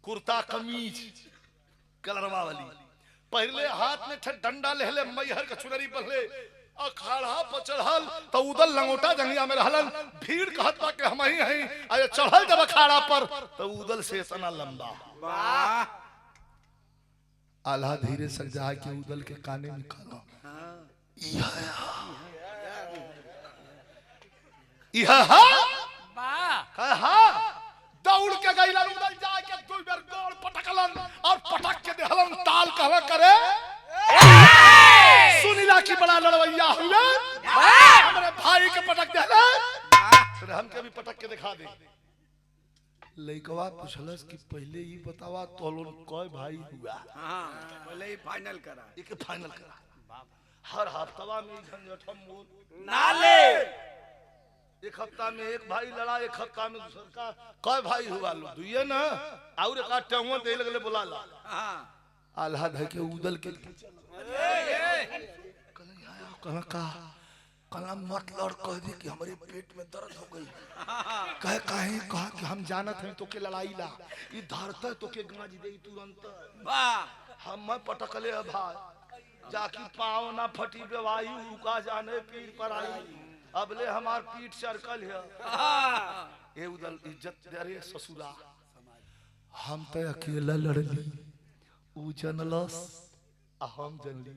कुर्ता कमीज कलरवा वाली पहले हाथ में डंडा लेले मैहर के चुनरी पहले अखाड़ा पर चढ़ल तो उदल लंगोटा जंगिया में रहलन भीड़ कहत बा के हम ही हई अरे चढ़ल जब अखाड़ा पर तो उदल से इतना लंबा वाह आल्हा धीरे से जा के उदल के काने में कहला इहा वाह कहा दौड़ के गइला उदल जाके दो बेर गोल पटकलन और पटक के देहलन ताल कहवा करे सुनीला की बड़ा लड़वैया हुआ हमारे भाई के पटक देहला फिर हम के भी पटक के दिखा दे लइकवा पूछलस कि पहले ही बतावा तोलोन कोई भाई हुआ हां पहले ही फाइनल करा एक फाइनल करा हर हफ्ता में झंझट हम मोल नाले एक हफ्ता में एक भाई लड़ा एक हफ्ता में दूसर का कई भाई हुआ लो दुइये ना और एक टेंगो दे लगले बुला ला हां आल्हा धर के उदल के कहला का कहला मत लड़ कह दे कि हमारे पेट में दर्द हो गई कहे काहे कहा कि हम जानत हैं तो के लड़ाई ला ई धरते तो के गाज दे तुरंत वाह हम पटकले है भाई जाकी पाँव ना फटी बेवाई उका जाने पीर पर आई अबले हमार पीठ चरकल है ए उदल इज्जत दे रे ससुरा हम तो अकेला लड़ली ऊ जनलस आ हम जनली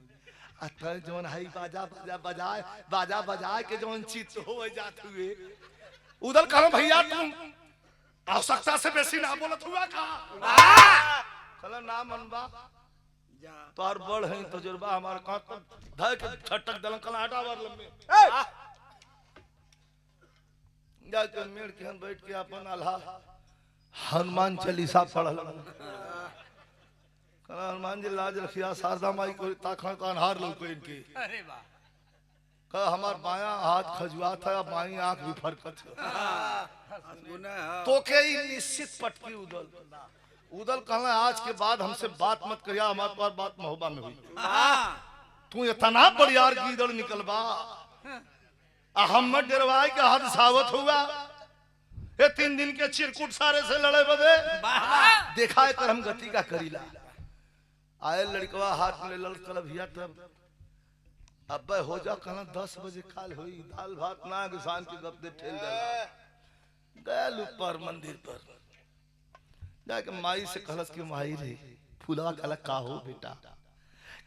अतः जोन हई बाजा बाजा बजाए बाजा बजाए के जोन चित हो जात हुए उदल कहो भैया तुम आवश्यकता से बेसी ना बोलत हुआ का कहला ना मनबा जा तोर बड़ है तजुर्बा हमार का तो धय के छटक दलन कला हटा वर लम्बे जा के मेड़ के हम बैठ के अपन आल्हा हनुमान चालीसा पढ़ल हनुमान जी लाज रखिया शारदा माई को ताखा कान हार लो को इनके अरे वाह कहा हमार बायां हाथ खजुआ था बाई आंख भी फरकत तो के ही निश्चित पटकी उदल उदल कहला आज के बाद हमसे बात मत करिया हमारे पास बात महोबा में हुई तू इतना बड़ियार गीदड़ निकलबा अहमद डरवाई का हद सावत हुआ ये 3 दिन के चिरकुट सारे से लड़े बदे देखा है कर हम गति का करीला आए लड़कवा हाथ में लड़ कल भैया तब अब हो जा कहना 10 बजे काल हुई दाल भात ना किसान के गप दे ठेल गया ऊपर मंदिर पर जाके माई से कहलस कि माई रे फूलवा कहला का हो बेटा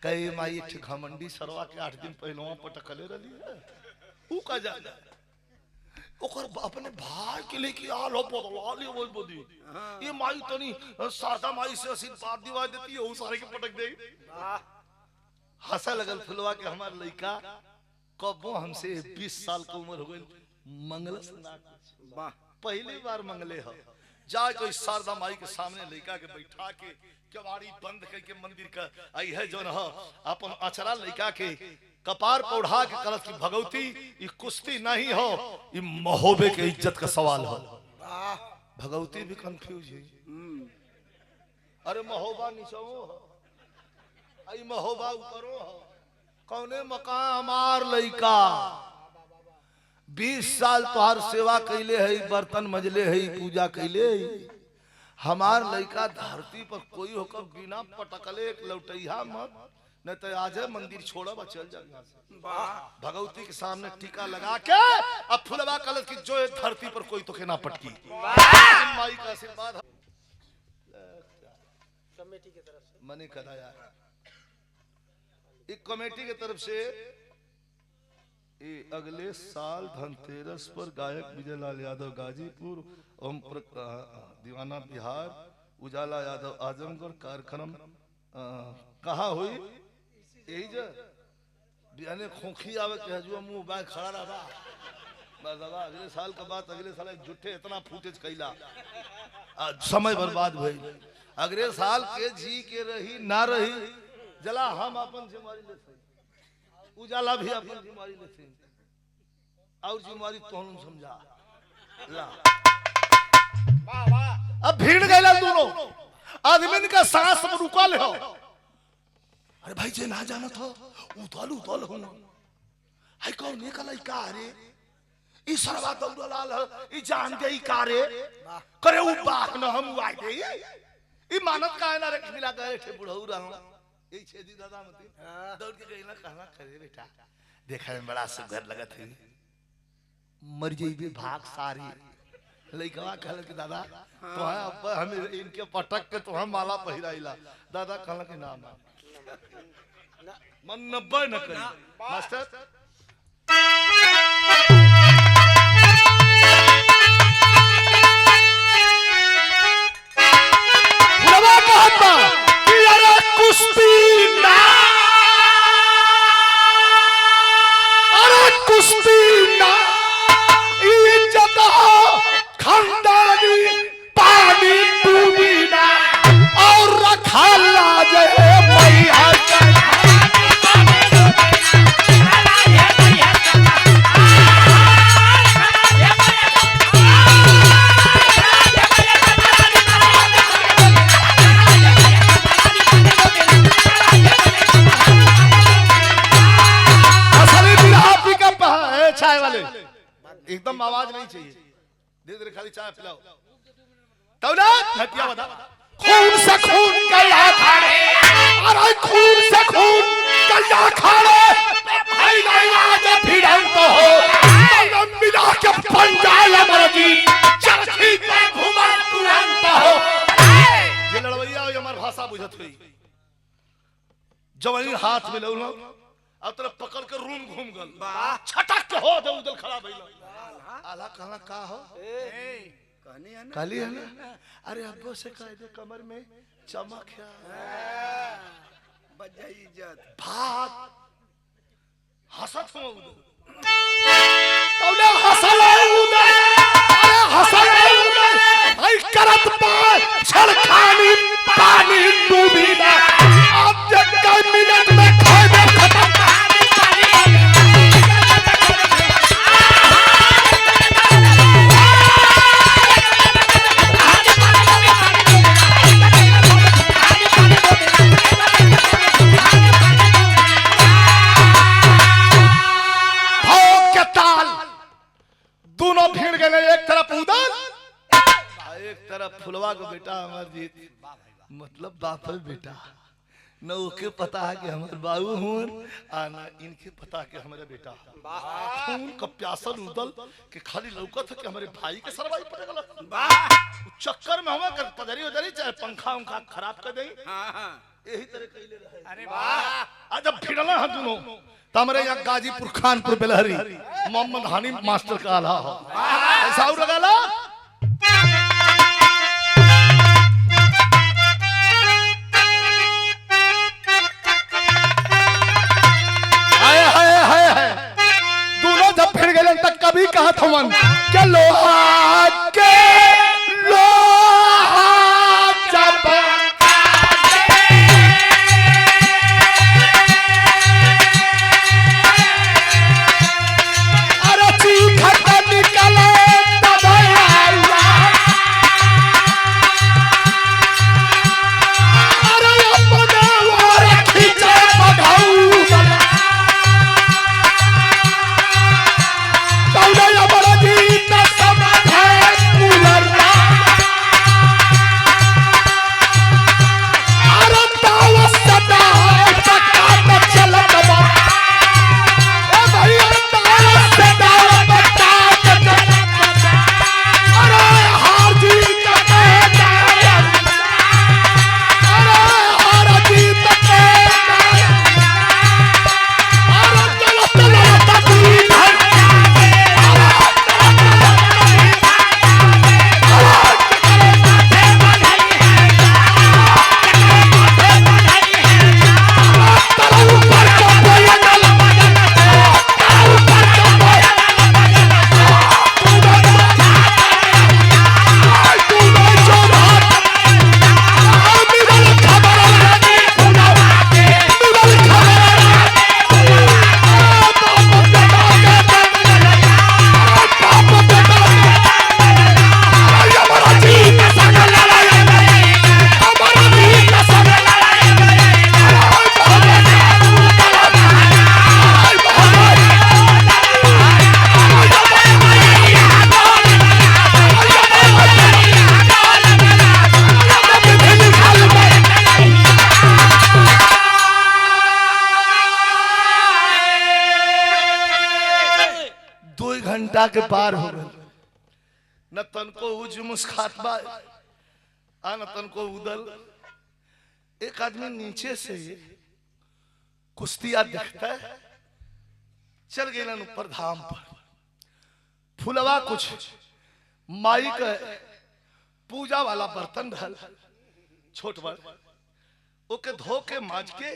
कहे माई एक घमंडी सरवा के 8 दिन पहले पटकले रही है ऊ का जा ओकर अपने भाई के लेके आलो बदला ले वो बदी ये माई तनी सादा माई से आशीर्वाद दिवा देती है वो सारे के पटक दे हंसा लगल फुलवा के हमार लइका कबो हमसे 20 साल की उम्र हो गई मंगलस ना वाह पहली बार मंगले हो जा कोई शारदा माई के सामने लइका के बैठा के केवाड़ी बंद करके मंदिर का आई है जो न अपन अचरा लइका के कपार पर उठा के कलश की भगवती ये कुश्ती नहीं हो ये महोबे के इज्जत का सवाल हो भगवती भी कंफ्यूज है अरे महोबा नीचे हो आई महोबा ऊपर हो कौने मकान हमार लइका 20 साल तोहार सेवा कैले है बर्तन मजले है पूजा कैले है हमार लइका धरती पर कोई होकर बिना पटकले एक लौटैया मत नहीं तो आज है मंदिर छोड़ा बा चल जा यहाँ से भगवती के सामने टीका लगा के अब फुलवा कलर की जो है धरती पर कोई तो के ना पटकी माई का आशीर्वाद कमेटी की तरफ से मनी कराया एक कमेटी की तरफ से अगले साल धनतेरस पर गायक विजय लाल यादव गाजीपुर ओम दीवाना बिहार उजाला यादव आजमगढ़ कार्यक्रम कहाँ हुई यही जो बिहाने खोखी आवे के हजुआ मुंह बाय खड़ा रहा मर्दवा अगले साल का बात अगले साल एक झूठे इतना फुटेज कैला समय बर्बाद भइल। अगले साल के जी के रही ना रही जला हम अपन जिम्मेवारी लेते, उजाला भी अपन जिम्मेवारी लेते और जिम्मेवारी तोहन समझा ला। अब भीड़ गैला दोनों आदमी का सांस रुका ले हो। अरे भाई जे ना जाना था उतल उतल हो हाय कौन निकल का रे ई सरवा दौड़लाल ई जान गई का रे करे उ बात न हम आए दे ई मानत का है ना रे मिला गए थे बुढ़ऊ रहूं ई छेदी दादा मती दौड़ के गई ना कहना करे बेटा देखा में बड़ा सुघर लगत है मर जइबे भाग सारी लइकवा कहल के दादा तो है अब हम इनके पटक के तो हम माला पहिराइला दादा कहल के नाम मन 90 न करी मास्टर बुलवा कहता कि अरे कुश्ती ना अरे कुश्ती ना इज्जत खानदानी पानी डूबी ना और रखा लाज है मैया चाय वाले एकदम आवाज नहीं चाहिए धीरे धीरे खाली चाय पिलाओ तब ना हटिया बता खून से खून गया खाने अरे खून से खून गया खाने भाई नहीं आज भिड़ंत हो तब मिला के पंजाल मर्जी चरखी पे घुमर तुरंत हो ये लड़वैया और हमार भाषा बुझत हुई जवानी हाथ में लौला अब तरफ पकड़ के रूम घूम गल छटक के हो दे उदल खड़ा भइल आला कहला का हो कहली है ना अरे अब्बो से कह दे कमर में चमक है बच जाई इज्जत भाग हंसत हो उदल तौले हंसले उदल अरे हंसले उदल भाई करत पार छलखानी पानी डूबी ना अब जब कई मिनट में खाए दे खत्म दोनों भीड़ गए एक तरफ उदल एक तरफ फुलवा को बेटा हमार जीत मतलब बाप बेटा न ओके पता है कि हमारे बाबू हूं आना इनके पता है कि हमारे बेटा खून का प्यासल उदल के खाली लौकत है कि हमारे भाई के सरवाई पड़े गलत चक्कर में हमें कर पदरी उधरी चाहे पंखा उनका खराब कर दें यही तरह कैले रहे अरे वाह आज जब भिड़ना है दोनों तो हमारे यहाँ गाजीपुर खानपुर बेलहरी मोहम्मद हानी मास्टर का आला हो ऐसा और लगाला दोनों जब फिर गए तक कभी कहा था मन के लोहा के लोहा जब अरे चीख निकले तब अरे अपने और खींचे बधाऊ तौले बड़ा जीत सब घंटा के पार हो गए न तनको उज मुस्खात बा आ न तनको उदल। एक आदमी नीचे से कुश्तिया देखता है, चल गए ऊपर धाम पर। फुलवा कुछ माई का पूजा वाला बर्तन रहल छोट बड़, ओके धो के माज के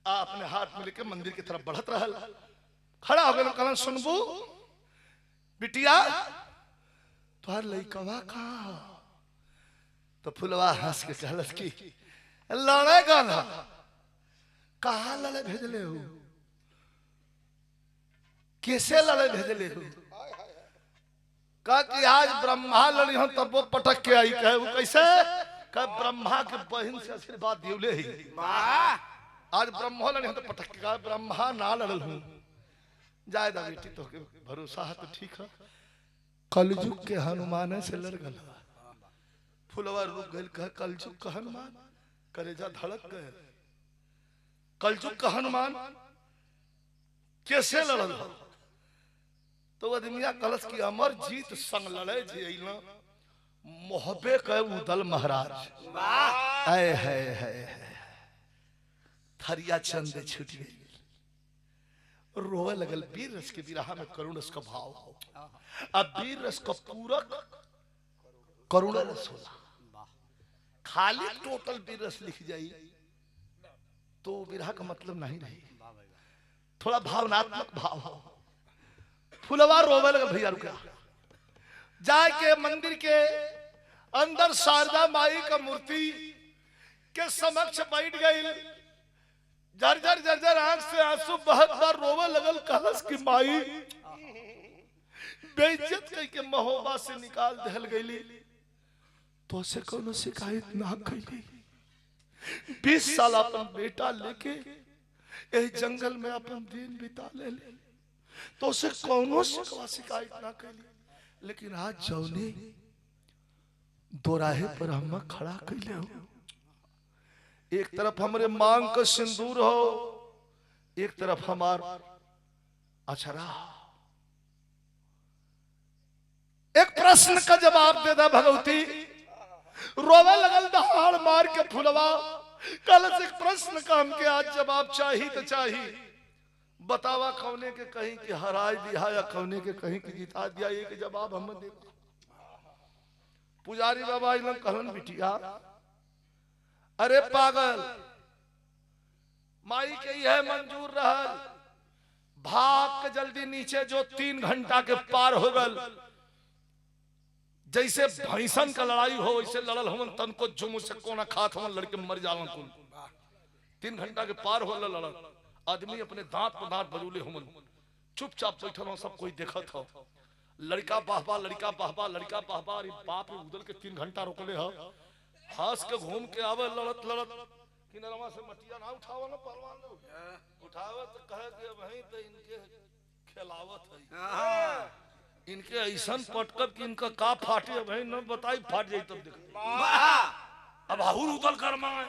अपने हाथ में लेके मंदिर की तरफ बढ़त रहल। खड़ा हो गए, कहलन सुनबू बिटिया तुहार लइकवा का? तो फुलवा हंस के कहलस कि लड़ेगा ना। कहा लड़े भेजले हो? कैसे लड़े भेजले हो? कहा कि आज ब्रह्मा लड़ी हम तब वो पटक के आई। कहे वो कैसे? कहा ब्रह्मा के बहन से आशीर्वाद दिवले ही आज ब्रह्मा लड़ी हम तो पटक के। कहा ब्रह्मा ना लड़ल हूं, जाए दा बेटी तो के भरोसा है तो ठीक है। कलयुग के हनुमान से लड़ गल। फुलवा रुक गए, कहा कलयुग का हनुमान? कलेजा धड़क गए। कलयुग का हनुमान कैसे लड़ल? तो आदमिया कलश की अमर जीत संग लड़े जी मोहबे के उदल महाराज। आए है थरिया चंद छूट गई, रोवे लगल। वीर रस के विरह में करुण रस का भाव हो। अब वीर रस का पूरक करुण रस होला। खाली टोटल वीर रस लिख जाई तो विरह का मतलब नहीं रही, थोड़ा भावनात्मक भाव हो। फुलवा रोवे लगे। भैया रुका, जाके मंदिर के अंदर शारदा माई का मूर्ति के समक्ष बैठ गई। जर्जर जर्जर आंख से आंसू बहत बार रोवे लगल। कहलस की माई बेइज्जत कई के महोबा से निकाल दहल गईली, तो से कोनो शिकायत ना कईली। 20 साल अपन बेटा लेके ए जंगल में अपन दिन बिता ले, तो से कोनो शिकायत ना कईली। लेकिन आज जौने दोराहे पर हम खड़ा कैले हो, एक तरफ हमारे मांग का सिंदूर हो, एक तरफ हमार अछरा। एक प्रश्न का जवाब दे दा भगवती। रोवे लगल दहाड़ मार के फुलवा। कल से एक प्रश्न का हमके आज जवाब चाहिए तो चाहिए। बतावा कौने के कहीं कि हराय दिया या कौने के कहीं कि जिता दिया, एक जवाब हम दे। पुजारी बाबा कहलन बिटिया अरे पागल, माई के यह मंजूर रहल, भाग के जल्दी नीचे जो 3 घंटा के पार हो गल। जैसे भैंसन का लड़ाई हो वैसे लड़ल हमन तन को जुम से कोना खात हमन लड़के मर जावन कुल। 3 घंटा के पार हो लड़ल। आदमी अपने दांत पर दांत बजूले हमन चुपचाप बैठल हो, सब कोई देखत हो। लड़का बाहबा लड़का बाहबा लड़का बाहबा। अरे बाप रे, उधर के 3 घंटा रोकले हो। हंस के घूम के आवे लड़त लड़त किनरवा से मटिया ना उठावा ना पहलवान लोग उठावे तो कहे कि वहीं तो इनके खिलावत है। इनके ऐसन पटकब कि इनका का फाटे भाई न बताई फाट जाई तब देख। अब आहुर उदल कर माए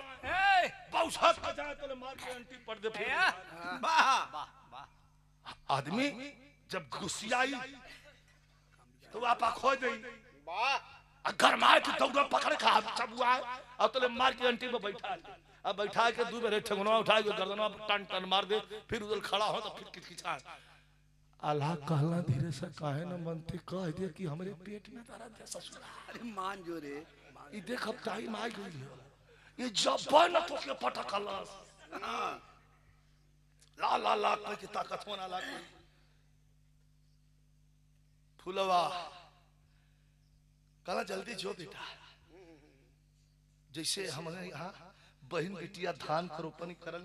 पौछत के जाए तो मार के अंटी पड़ दे फिर। आदमी जब गुस्सियाई तो आपा खो गई। अगर मार के दौड़ पकड़ के सब हुआ और तो मार के अंटी में बैठा। अब बैठा के 2 बेर ठेंगुनवा उठा के गर्दनवा टन टन मार दे, फिर उदल खड़ा हो तो फिर किचकिचा। अल्लाह कहला धीरे से काहे न मनते कह दे कि हमरे पेट में दर्द है ससुरा। अरे मान जो रे, ई देख अब टाइम आ गई है। ये जबान तो के पटकलस ला ला ला की ताकत होना ला। फुलवा कहला जल्दी जो बेटा। जैसे हमारे यहाँ बहन बिटिया धान का रोपनी करल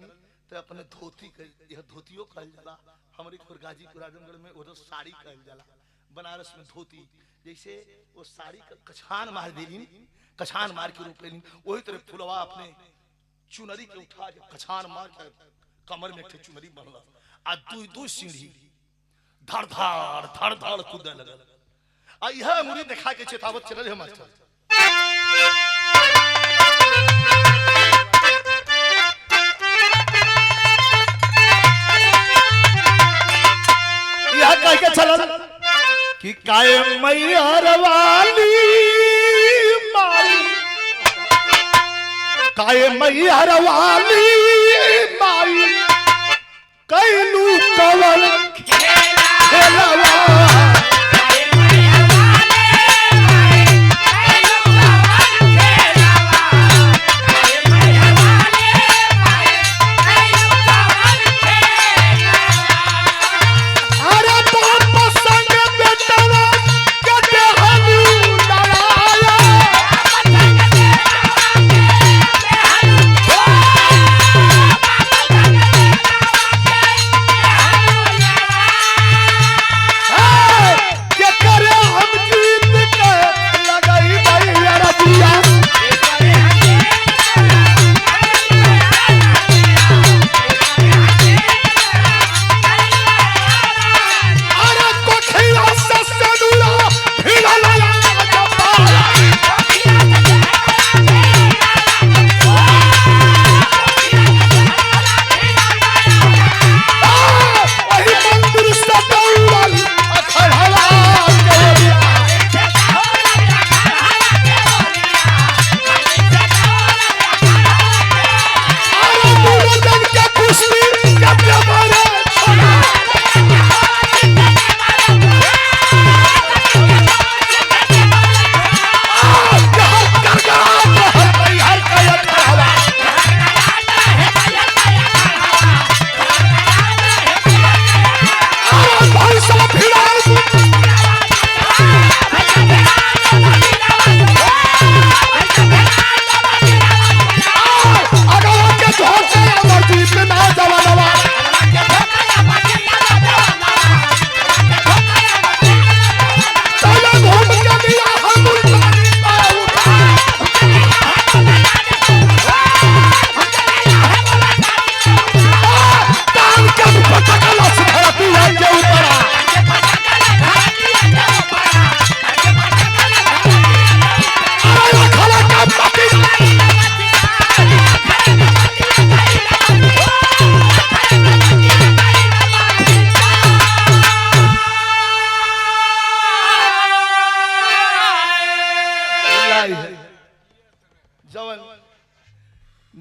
तो अपने धोती यह धोतियों कहल जाला। हमारे गाजीपुर आजमगढ़ में उधर साड़ी कहल जाला, बनारस में धोती। जैसे वो साड़ी का कछान मार देली, कछान मार के रोप लेनी, वही तरह फुलवा अपने चुनरी के उठा के कछान मार के कमर में चुनरी बनल। आ 2 सीढ़ी धड़ धड़ धड़ धड़ कूदे लगल। आ यह मुरी देखा के चेतावत चल है मास्टर। यह कह के चलल काय मैहर वाली माई काय मैहर वाली माई कैलू कवन खेलवा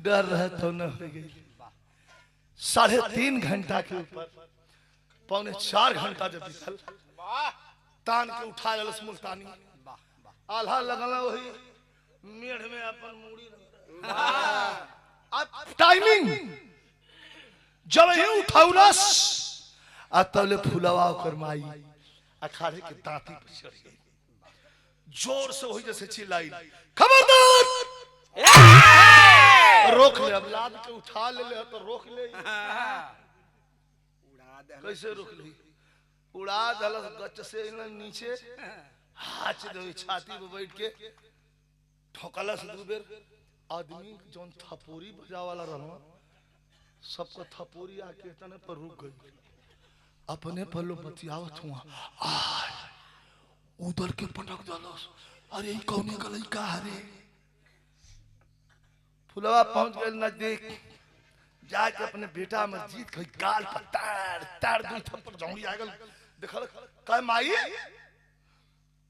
डर रहता न हो गई 3.5 घंटा के ऊपर 3.25 घंटा जब बीतल तान के उठा लस मुल्तानी आल्हा लगला वही मेढ़ में अपन मूड़ी टाइमिंग जब ही उठाउलस आ तले फुलवा कर माई अखाड़े के ताती पर चढ़ गई जोर से वही जैसे चिल्लाई खबरदार रोक ले अब लाद के उठा ले तो रोक ले कैसे रोक ली उड़ा दलस गच से नीचे हाथ दे छाती पे बैठ के ठोकलस दू बेर आदमी जोन थपोरी बजा वाला रहना सबको थपोरी आके तने पर रुक गई अपने पल्लो बतियावत हुआ उधर के पटक दलस अरे ई कौने का लइका हरे फुलवा पहुंच गए नजदीक जाके अपने बेटा मस्जिद के गाल पर तार तार दू थप्पड़ जौड़ी आ गल देखल कह माई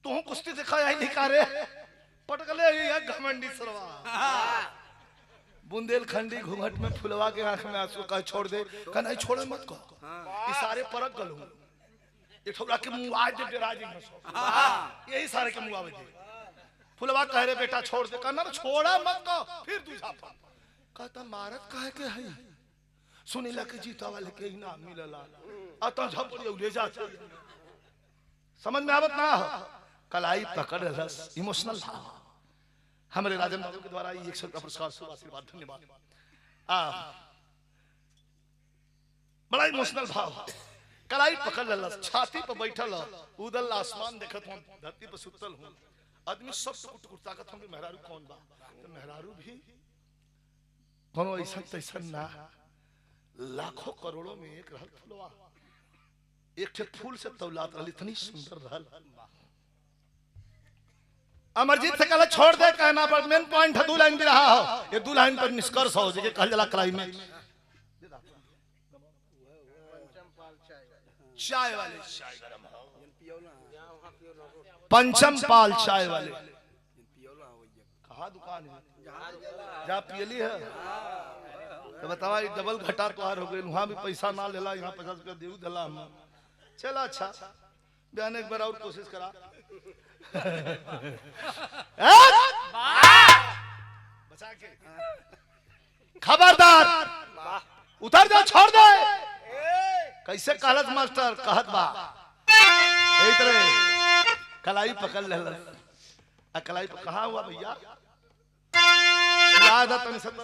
तू कुश्ती दिखा आई निका रे पटकले ये घमंडी सरवा बुंदेलखंडी घूंघट में फुलवा के आंख में आंसू कह छोड़ दे कह नहीं छोड़े मत को इशारे परक गलू ये ठोरा के मुंह आज दे राजी यही सारे के मुंह आवे दे फुलवा कह रे बेटा छोड़ दे कहना छोड़ा मत को फिर दूसरा कहता मारत काहे के है सुनीला के जीता वाले के इनाम मिलला आता झपड़ी ले जा समझ में आवत ना कलाई पकड़ रस इमोशनल हमारे राजन बाबू के द्वारा 100 का पुरस्कार शुभ आशीर्वाद धन्यवाद बड़ा इमोशनल भाव कलाई पकड़ लस छाती पर बैठल उदल आसमान देखत हूं धरती पर सुतल हूं आदमी सब कुट कुट ताकत हम मेहरारू कौन बा तो मेहरारू भी कोनो ऐसा तैसा ना लाखों करोड़ों में एक रहल फुलवा एक ठे फूल से तौलात रहल इतनी सुंदर रहल अमरजीत से कहला छोड़ दे कहना पर मेन पॉइंट है 2 लाइन भी रहा हो ये 2 लाइन पर निष्कर्ष हो जे कहल जला कलाई में चाय वाले चाय गरम हो पंचम पाल चाय वाले। कहाँ दुकान है जा पियली है तो बतावा डबल घटा तोहार हो गई। वहां भी पैसा ना लेला, यहाँ 50 रुपया देऊ दिला हम। चला अच्छा बयान एक बार और कोशिश करा। बचा के खबरदार उतर जा, छोड़ दे। कैसे कहलत मास्टर कहत बा यही तरह कलाई पकड़ ले। कलाई पर कहा हुआ भैया याद है तनी सब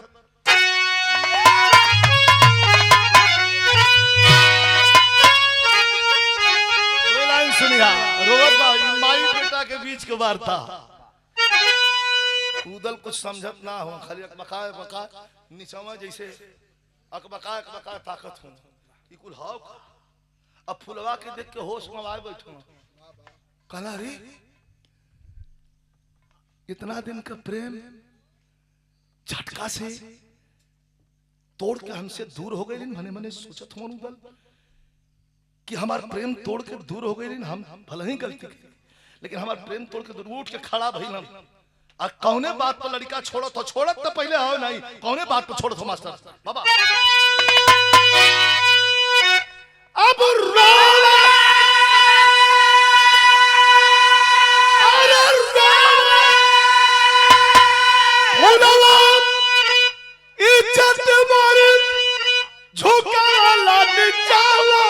दो लाइन सुनिया। रोवत बा माई बेटा के बीच के वार्ता। उदल कुछ समझत ना हो, खाली अकबका बका निचवा जैसे अकबका ताकत हो कि कुल हाव। अब फुलवा के देख के होश में आए बैठो। कहला रे इतना दिन का प्रेम झटका से तोड़ के हमसे दूर हो गए। मने मने सोचत हूं उदल कि हमारा प्रेम तोड़ के दूर हो गए। हम भले ही गलती की लेकिन हमारा प्रेम तोड़ के दूर उठ के खड़ा भइल। हम आ कौने बात पर लड़का छोड़त हो? छोड़त तो पहले हो नहीं, कौने बात पर छोड़त हो मास्टर बाबा? अब रोला अरे रोला भुलवा इज्जत मारे झुकाला निचावा।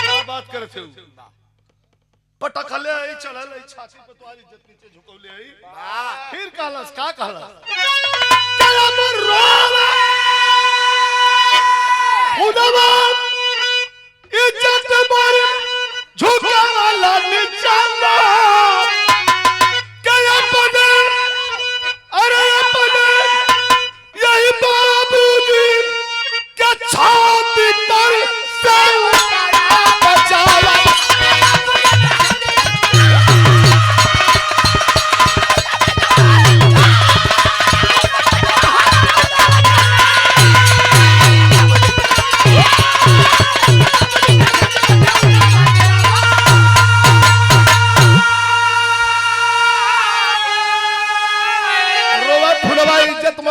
क्या बात करते हो? पटकले आई चलल आई छाती पे तुम्हारी इज्जत नीचे झुकौले आई। फिर कहलस का कहलस कलम रोला खुदवा इज्जत मारे झुकाला निचावा। के अपने अरे अपने यही बाबूजी के छाती पर से बचावा।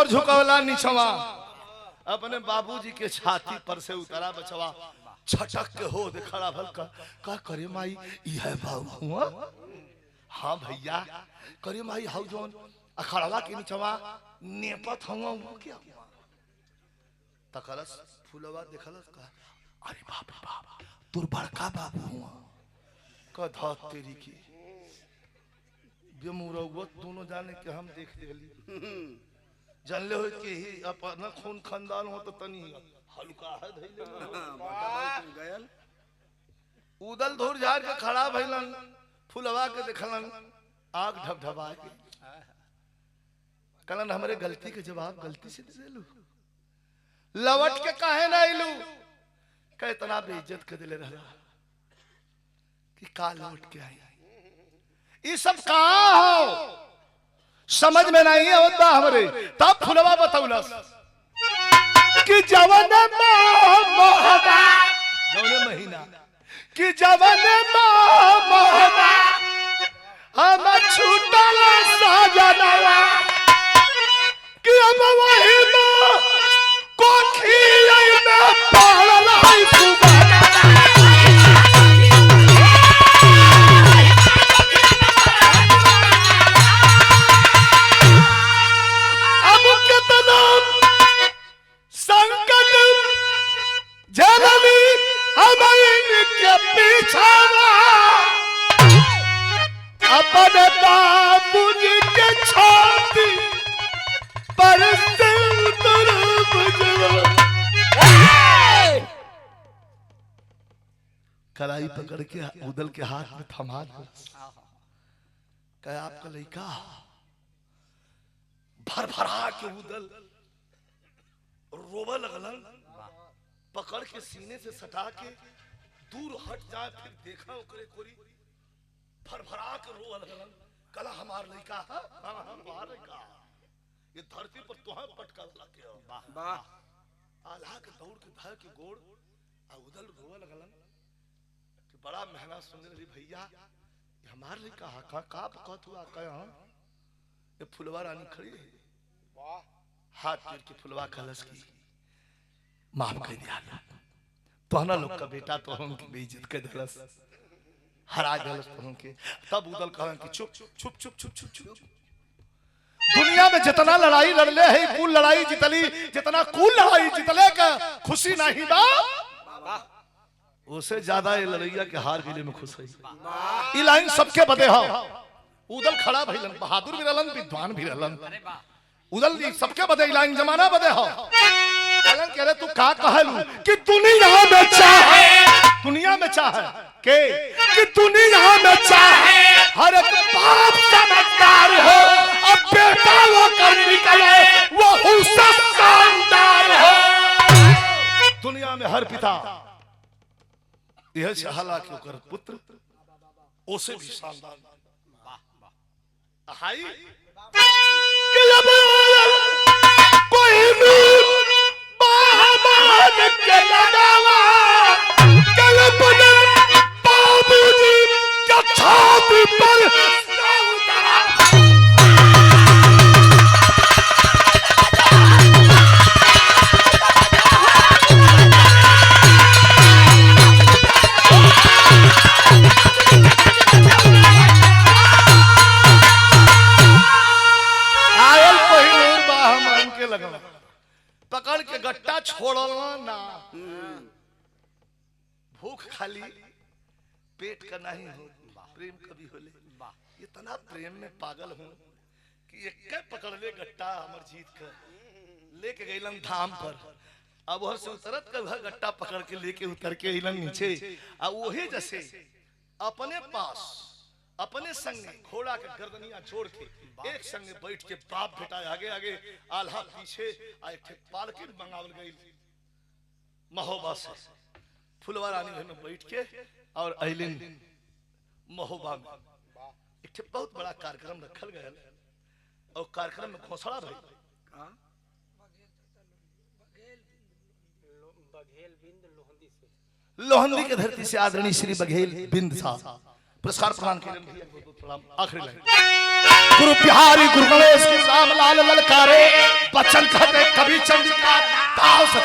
झुकवला निचवा अपने बाबूजी के छाती पर से उतरा बचवा। छटक के हो दे खड़ा भल का करे माई यह बाबू हुआ। हाँ भैया करे माई हाउ जोन अखड़वा के निचवा नेपत हुआ वो क्या हुआ? तकलस फुलवा देखलस का अरे बाप रे बाप तोर बड़का बाबू हुआ का धात तेरी की बेमुरौवत दोनों जाने के हम देख देली। जानले हो कि ही अपना खून खानदान हो तो तनी हल्का है धइले गयल। उदल धूर झाड़ के खड़ा भइलन फुलवा के देखलन आग ढबढबा के कहलन हमरे गलती के जवाब गलती से दे देलू। लवट के काहे ना आइलू? का इतना बेइज्जत के दिले रहला कि का लौट के आई। ये सब कहां हो समझ में नहीं आवता हमरे। तब फुलवा बतौलस कि जवन मोहबा जवन महीना कि जवन मोहबा हम छूटल सजनवा कि हम वही कोखी में पड़ल है सुबह। अपने बाबूजी के छाती पर कलाई पकड़ के उदल के हाथ में थमा दिया। कहे आपका लड़का भर भरा के उदल रोवा लगलन। पकड़ के सीने से सटा के दूर हट जाए फिर देखा ओकरे कोरी फरफरा के रोवा लगलन। कला हमार लड़का है हमार लड़का ये धरती पर तोहे पटका लगे हो। वाह आल्हा के दौड़ के धर के गोड़ आ उदल रोवा लगलन कि बड़ा महंगा सुन रही भैया हमार लड़का का कहत हुआ का यहाँ ये फुलवा रानी खड़ी है, हाथ जोड़ के फुलवा कलश की माफ कर दिया तोहना लोग का बेटा तो उनकी बेइज्जत कर दलस, हरा गलस तो उनके। तब उदल कहन कि चुप चुप चुप चुप चुप चुप चुप। दुनिया में जितना लड़ाई लड़ले है कुल लड़ाई जितली, जितना कुल लड़ाई जितले का खुशी नहीं बा, उससे ज्यादा ये लड़ैया के हार गले में खुश है। ये लाइन सबके बदे हो। उदल खड़ा भइलन, बहादुर भी रहलन, विद्वान भी रहलन। उदल जी सबके बदे लाइन जमाना बदे हो। कहलन कह रहे तू का कहलू कि दुनिया में चाहे, दुनिया में चाहे के कि दुनिया में चाहे हर एक बाप समझदार हो, अब बेटा वो कर निकले वो उससे शानदार हो। दुनिया में हर पिता यह चाहला कि ओकर पुत्र ओसे भी शानदार हाई कि जब कोई नूर बाहमान के लगावा कल्पना बाबूजी का छाती पर उतरा। पकड़ के गट्टा छोड़ना ना, भूख खाली पेट का नहीं हो, प्रेम कभी होले। इतना प्रेम में पागल हूँ कि एक पकड़ ले गट्टा हमर जीत कर लेके गईलन धाम पर। अब वह से उतरत कर गट्टा पकड़ के लेके उतर के अइलन नीचे। अब वही जैसे अपने पास अपने संग घोड़ा के गर्दनिया जोड़ के एक संग बैठ के बाप बेटा आगे आगे आल्हा पीछे एक पालकी मंगावल गई महोबा से। फुलवा रानी में बैठ के और अइलिन महोबा में एक बहुत बड़ा कार्यक्रम रखल गया और कार्यक्रम में घोषणा भई लोहंदी के धरती से आदरणीय श्री बघेल बिंद साहब पुरस्कार प्रदान के लिए प्रणाम। आखिरी लाइन गुरु बिहारी गुरु गणेश की राम लाल ललकारे बचन कहते कभी चंद्रिका ताव से